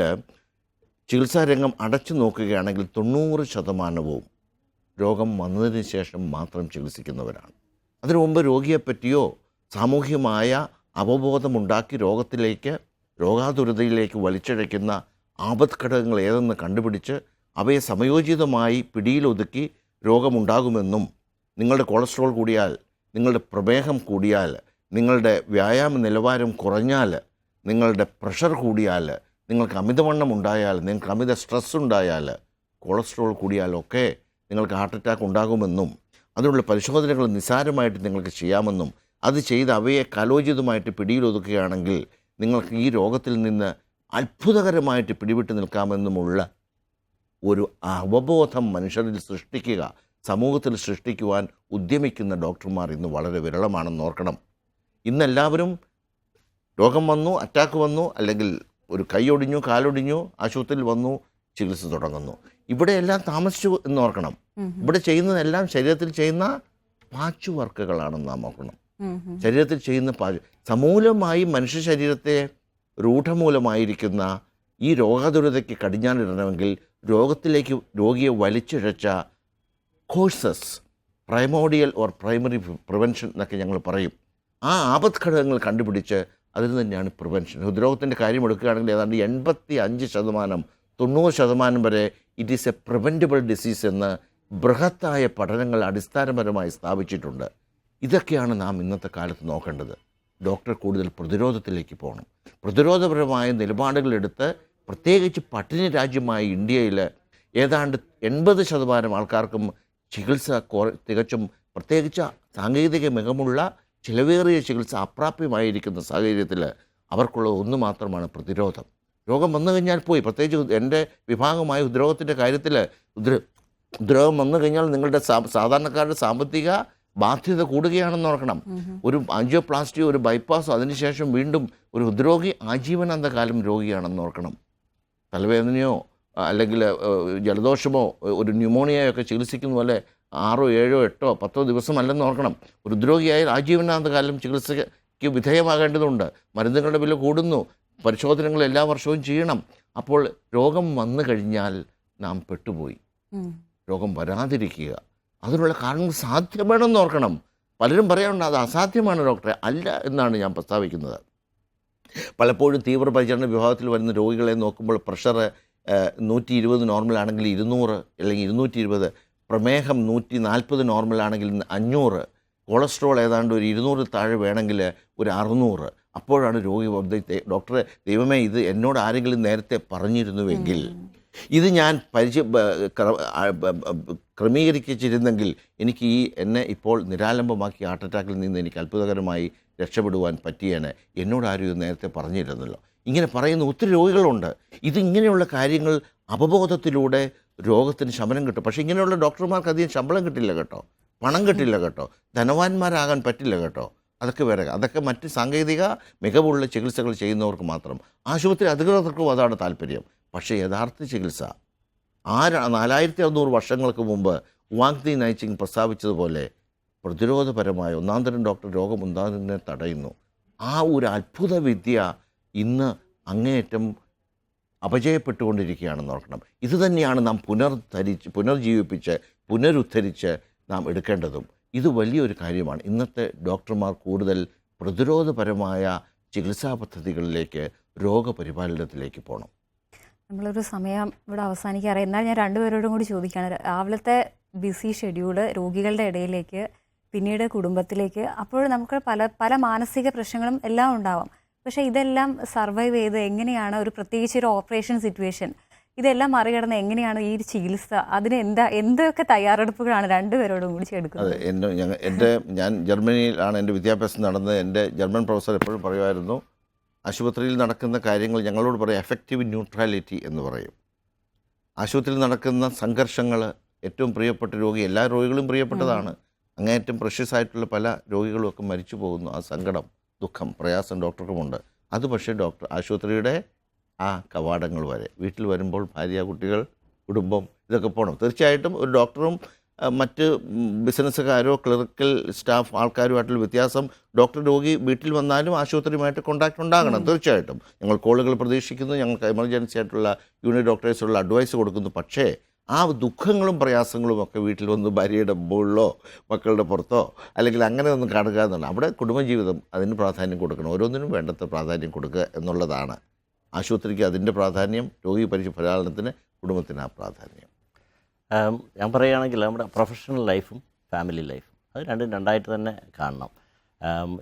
ചികിത്സാ രംഗം അടച്ചു നോക്കുകയാണെങ്കിൽ 90% രോഗം വന്നതിന് ശേഷം മാത്രം ചികിത്സിക്കുന്നവരാണ്. അതിനു മുമ്പ് രോഗിയെപ്പറ്റിയോ സാമൂഹ്യമായ അവബോധമുണ്ടാക്കി രോഗാതുരതയിലേക്ക് വലിച്ചിഴയ്ക്കുന്ന ആപത്ഘടകങ്ങൾ ഏതെന്ന് കണ്ടുപിടിച്ച് അവയെ സമയോചിതമായി പിടിയിലൊതുക്കി രോഗമുണ്ടാകുമെന്നും, നിങ്ങളുടെ കൊളസ്ട്രോൾ കൂടിയാൽ, നിങ്ങളുടെ പ്രമേഹം കൂടിയാൽ, നിങ്ങളുടെ വ്യായാമ നിലവാരം കുറഞ്ഞാൽ, നിങ്ങളുടെ പ്രഷർ കൂടിയാൽ, നിങ്ങൾക്ക് അമിതവണ്ണം ഉണ്ടായാൽ, നിങ്ങൾക്ക് അമിത സ്ട്രെസ് ഉണ്ടായാൽ, കൊളസ്ട്രോൾ കൂടിയാലൊക്കെ നിങ്ങൾക്ക് ഹാർട്ട് അറ്റാക്ക് ഉണ്ടാകുമെന്നും, അതിനുള്ള പരിശോധനകൾ നിസ്സാരമായിട്ട് നിങ്ങൾക്ക് ചെയ്യാമെന്നും, അത് ചെയ്ത് അവയെ കാലോചിതമായിട്ട് പിടിയിലൊതുക്കുകയാണെങ്കിൽ നിങ്ങൾക്ക് ഈ രോഗത്തിൽ നിന്ന് അത്ഭുതകരമായിട്ട് പിടിവിട്ട് നിൽക്കാമെന്നുമുള്ള ഒരു അവബോധം മനുഷ്യരിൽ സൃഷ്ടിക്കുക, സമൂഹത്തിൽ സൃഷ്ടിക്കുവാൻ ഉദ്യമിക്കുന്ന ഡോക്ടർമാർ ഇന്ന് വളരെ വിരളമാണെന്ന് ഓർക്കണം. ഇന്നെല്ലാവരും രോഗം വന്നു, അറ്റാക്ക് വന്നു, അല്ലെങ്കിൽ ഒരു കൈയൊടിഞ്ഞു, കാലൊടിഞ്ഞു, ആശുപത്രിയിൽ വന്നു, ചികിത്സ തുടങ്ങുന്നു. ഇവിടെയെല്ലാം താമസിച്ചു എന്ന് ഓർക്കണം. ഇവിടെ ചെയ്യുന്നതെല്ലാം ശരീരത്തിൽ ചെയ്യുന്ന പാച്ച് വർക്കുകളാണെന്ന് നാം ഓർക്കണം. ശരീരത്തിൽ ചെയ്യുന്ന സമൂലമായി മനുഷ്യ ശരീരത്തെ രൂഢമൂലമായിരിക്കുന്ന ഈ രോഗാതുരതയ്ക്ക് കടിഞ്ഞാണിടണമെങ്കിൽ രോഗത്തിലേക്ക് രോഗിയെ വലിച്ചിഴച്ച causes, primordial or primary prevention എന്നൊക്കെ ഞങ്ങൾ പറയും. ആ ആപത്ഘടകങ്ങൾ കണ്ടുപിടിച്ച് അതിൽ തന്നെയാണ് പ്രിവെൻഷൻ. ഹൃദ്രോഗത്തിൻ്റെ കാര്യം എടുക്കുകയാണെങ്കിൽ ഏതാണ്ട് 85%, 90% വരെ it is A preventable disease എന്ന് ബൃഹത്തായ പഠനങ്ങൾ അടിസ്ഥാനപരമായി സ്ഥാപിച്ചിട്ടുണ്ട്. ഇതൊക്കെയാണ് നാം ഇന്നത്തെ കാലത്ത് നോക്കേണ്ടത്. ഡോക്ടർ കൂടുതൽ പ്രതിരോധത്തിലേക്ക് പോകണം. പ്രതിരോധപരമായ നിലപാടുകളെടുത്ത്, പ്രത്യേകിച്ച് പട്ടിണി രാജ്യമായ ഇന്ത്യയിൽ ഏതാണ്ട് 80% ആൾക്കാർക്കും ചികിത്സ തികച്ചും, പ്രത്യേകിച്ച് സാങ്കേതിക മികമുള്ള ചിലവേറിയ ചികിത്സ അപ്രാപ്യമായിരിക്കുന്ന സാഹചര്യത്തിൽ അവർക്കുള്ള ഒന്ന് മാത്രമാണ് പ്രതിരോധം. രോഗം വന്നു കഴിഞ്ഞാൽ പോയി. പ്രത്യേകിച്ച് എൻ്റെ വിഭാഗമായ ഹൃദ്രോഗത്തിൻ്റെ കാര്യത്തിൽ ഹൃദ്രോഗം വന്നു കഴിഞ്ഞാൽ നിങ്ങളുടെ സാധാരണക്കാരുടെ സാമ്പത്തിക ബാധ്യത കൂടുകയാണെന്ന് ഓർക്കണം. ഒരു ആൻജിയോപ്ലാസ്റ്റിയോ ഒരു ബൈപ്പാസോ അതിനുശേഷം വീണ്ടും ഒരു ഹൃദ്രോഗി ആജീവനാന്തകാലം രോഗിയാണെന്ന് ഓർക്കണം. തലവേദനയോ അല്ലെങ്കിൽ ജലദോഷമോ ഒരു ന്യൂമോണിയയോ ഒക്കെ ചികിത്സിക്കുന്ന പോലെ 6, 7, 8, 10 ദിവസമല്ലെന്ന് ഓർക്കണം. ഒരു ഹൃദ്രോഗിയായാൽ ആജീവനാന്തകാലം ചികിത്സയ്ക്ക് വിധേയമാകേണ്ടതുണ്ട്. മരുന്നുകളുടെ വില കൂടുന്നു, പരിശോധനകൾ എല്ലാ വർഷവും ചെയ്യണം. അപ്പോൾ രോഗം വന്നു കഴിഞ്ഞാൽ നാം പെട്ടുപോയി. രോഗം വരാതിരിക്കുക, അതിനുള്ള കാരണങ്ങൾ സാധ്യമാണെന്ന് ഓർക്കണം. പലരും പറയാറുണ്ട് അത് അസാധ്യമാണ് ഡോക്ടറെ. അല്ല എന്നാണ് ഞാൻ പ്രസ്താവിക്കുന്നത്. പലപ്പോഴും തീവ്രപരിചരണ വിഭാഗത്തിൽ വരുന്ന രോഗികളെ നോക്കുമ്പോൾ പ്രഷർ 120 നോർമലാണെങ്കിൽ 200 അല്ലെങ്കിൽ 220, പ്രമേഹം 140 നോർമലാണെങ്കിൽ 500, കൊളസ്ട്രോൾ ഏതാണ്ട് ഒരു 200 താഴെ വേണമെങ്കിൽ ഒരു 600. അപ്പോഴാണ് രോഗി ഡോക്ടറെ, ദൈവമേ, ഇത് എന്നോട് ആരെങ്കിലും നേരത്തെ പറഞ്ഞിരുന്നുവെങ്കിൽ, ഇത് ഞാൻ ക്രമീകരിച്ചിരുന്നെങ്കിൽ എനിക്ക് എന്നെ ഇപ്പോൾ നിരാലംബമാക്കി ഹാർട്ട് അറ്റാക്കിൽ നിന്ന് എനിക്ക് അത്ഭുതകരമായി രക്ഷപ്പെടുവാൻ പറ്റിയേനെ. എന്നോട് ആരും ഇത് നേരത്തെ പറഞ്ഞിരുന്നല്ലോ. ഇങ്ങനെ പറയുന്ന ഒത്തിരി രോഗികളുണ്ട്. ഇതിങ്ങനെയുള്ള കാര്യങ്ങൾ അവബോധത്തിലൂടെ രോഗത്തിന് ശമനം കിട്ടും. പക്ഷേ ഇങ്ങനെയുള്ള ഡോക്ടർമാർക്ക് അധികം ശമ്പളം കിട്ടില്ല കേട്ടോ, പണം കിട്ടില്ല കേട്ടോ, ധനവാന്മാരാകാൻ പറ്റില്ല കേട്ടോ. അതൊക്കെ മറ്റ് സാങ്കേതിക മികവുള്ള ചികിത്സകൾ ചെയ്യുന്നവർക്ക് മാത്രം. ആശുപത്രി അധികൃതർക്കും അതാണ് താല്പര്യം. പക്ഷേ യഥാർത്ഥ ചികിത്സ 4600 വർഷങ്ങൾക്ക് മുമ്പ് ഹുവാങ് തി നൈച്ചിങ് പ്രസ്താവിച്ചതുപോലെ പ്രതിരോധപരമായ ഒന്നാം തരം ഡോക്ടർ രോഗമുണ്ടാകുന്നതിനെ തടയുന്നു. ആ ഒരു അത്ഭുത വിദ്യ ഇന്ന് അങ്ങേയറ്റം അപജയപ്പെട്ടുകൊണ്ടിരിക്കുകയാണെന്ന് ഓർക്കണം. ഇതുതന്നെയാണ് നാം പുനരുദ്ധരിച്ച് നാം എടുക്കേണ്ടതും. ഇത് വലിയൊരു കാര്യമാണ്. ഇന്നത്തെ ഡോക്ടർമാർ കൂടുതൽ പ്രതിരോധപരമായ ചികിത്സാ പദ്ധതികളിലേക്ക്, രോഗപരിപാലനത്തിലേക്ക് പോകണം. നമ്മളൊരു സമയം ഇവിടെ അവസാനിക്കാറ്. എന്നാൽ ഞാൻ രണ്ടുപേരോടും കൂടി ചോദിക്കുകയാണ്. രാവിലത്തെ ബിസി ഷെഡ്യൂള് രോഗികളുടെ ഇടയിലേക്ക്, പിന്നീട് കുടുംബത്തിലേക്ക്, അപ്പോൾ നമുക്ക് പല മാനസിക പ്രശ്നങ്ങളും എല്ലാം ഉണ്ടാവാം. പക്ഷേ ഇതെല്ലാം സർവൈവ് ചെയ്ത് എങ്ങനെയാണ് ഒരു പ്രത്യേകിച്ച് ഒരു ഓപ്പറേഷൻ സിറ്റുവേഷൻ ഇതെല്ലാം മറികടന്ന് എങ്ങനെയാണ് ഈ ഒരു ചികിത്സ അതിന് എന്തൊക്കെ തയ്യാറെടുപ്പുകളാണ് രണ്ടുപേരോടും കൂടി എടുക്കുന്നത്? അതെ, ഞാൻ ജർമ്മനിയിലാണ് എൻ്റെ വിദ്യാഭ്യാസം നടന്നത്. എൻ്റെ ജർമ്മൻ പ്രൊഫസർ എപ്പോഴും പറയുമായിരുന്നു, ആശുപത്രിയിൽ നടക്കുന്ന കാര്യങ്ങൾ ഞങ്ങളോട് പറയും എഫക്റ്റീവ് ന്യൂട്രാലിറ്റി എന്ന് പറയും. ആശുപത്രിയിൽ നടക്കുന്ന സംഘർഷങ്ങൾ ഏറ്റവും പ്രിയപ്പെട്ട രോഗി, എല്ലാ രോഗികളും പ്രിയപ്പെട്ടതാണ്, അങ്ങേയറ്റം പ്രഷ്യസ് ആയിട്ടുള്ള പല രോഗികളുമൊക്കെ മരിച്ചു പോകുന്നു. ആ സങ്കടം, ദുഃഖം, പ്രയാസം ഡോക്ടർക്കുമുണ്ട്. അത് പക്ഷേ ആശുപത്രിയുടെ ആ കവാടങ്ങൾ വരെ, വീട്ടിൽ വരുമ്പോൾ ഭാര്യ, കുട്ടികൾ, കുടുംബം ഇതൊക്കെ പോകണം. തീർച്ചയായിട്ടും ഒരു ഡോക്ടറും മറ്റ് ബിസിനസ്സുകാരോ ക്ലറിക്കൽ സ്റ്റാഫ് ആൾക്കാരുമായിട്ടുള്ള വ്യത്യാസം, ഡോക്ടർ രോഗി വീട്ടിൽ വന്നാലും ആശുപത്രിയുമായിട്ട് കോൺടാക്റ്റ് ഉണ്ടാകണം. തീർച്ചയായിട്ടും ഞങ്ങൾ കോളുകൾ പ്രതീക്ഷിക്കുന്നു, ഞങ്ങൾക്ക് എമർജൻസി ആയിട്ടുള്ള യൂണിറ്റ് ഡോക്ടേഴ്സുള്ള അഡ്വൈസ് കൊടുക്കുന്നു. പക്ഷേ ആ ദുഃഖങ്ങളും പ്രയാസങ്ങളും ഒക്കെ വീട്ടിൽ വന്ന് ഭാര്യയുടെ മുകളിലോ മക്കളുടെ പുറത്തോ അല്ലെങ്കിൽ അങ്ങനെ ഒന്നും കാണുക എന്നുള്ള, അവിടെ കുടുംബജീവിതം അതിന് പ്രാധാന്യം കൊടുക്കണം. ഓരോന്നിനും വേണ്ടത്ര പ്രാധാന്യം കൊടുക്കുക എന്നുള്ളതാണ്. ആശുപത്രിക്ക് അതിൻ്റെ പ്രാധാന്യം, രോഗി പരിപാലനത്തിന് കുടുംബത്തിന് ആ പ്രാധാന്യം. ഞാൻ പറയുകയാണെങ്കിൽ നമ്മുടെ പ്രൊഫഷണൽ ലൈഫും ഫാമിലി ലൈഫും അത് രണ്ടും രണ്ടായിട്ട് തന്നെ കാണണം.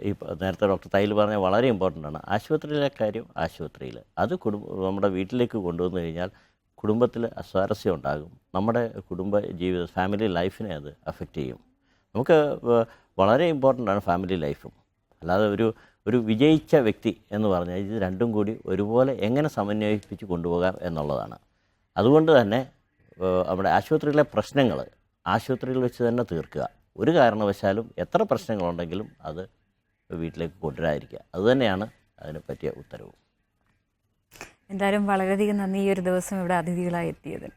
ഈ നേരത്തെ ഡോക്ടർ തൈൽ പറഞ്ഞാൽ വളരെ ഇമ്പോർട്ടൻ്റ് ആണ്. ആശുപത്രിയിലെ കാര്യം ആശുപത്രിയിൽ, അത് നമ്മുടെ വീട്ടിലേക്ക് കൊണ്ടുവന്നു കഴിഞ്ഞാൽ കുടുംബത്തിൽ അസ്വാരസ്യം ഉണ്ടാകും. നമ്മുടെ കുടുംബ ജീവിത ഫാമിലി ലൈഫിനെ അത് അഫക്റ്റ് ചെയ്യും. നമുക്ക് വളരെ ഇമ്പോർട്ടൻ്റ് ആണ് ഫാമിലി ലൈഫും. അല്ലാതെ ഒരു വിജയിച്ച വ്യക്തി എന്ന് പറഞ്ഞാൽ ഇത് രണ്ടും കൂടി ഒരുപോലെ എങ്ങനെ സമന്വയിപ്പിച്ച് കൊണ്ടുപോകാം എന്നുള്ളതാണ്. അതുകൊണ്ട് തന്നെ നമ്മുടെ ആശുപത്രിയിലെ പ്രശ്നങ്ങൾ ആശുപത്രിയിൽ വെച്ച് തന്നെ തീർക്കുക. ഒരു കാരണവശാലും എത്ര പ്രശ്നങ്ങളുണ്ടെങ്കിലും അത് വീട്ടിലേക്ക് കൊണ്ടുവരാതിരിക്കുക. അതുതന്നെയാണ് അതിന് പറ്റിയ ഉത്തരവ്. എന്തായാലും വളരെയധികം നന്ദി ഈ ഒരു ദിവസം ഇവിടെ അതിഥികളായി എത്തിയതിന്.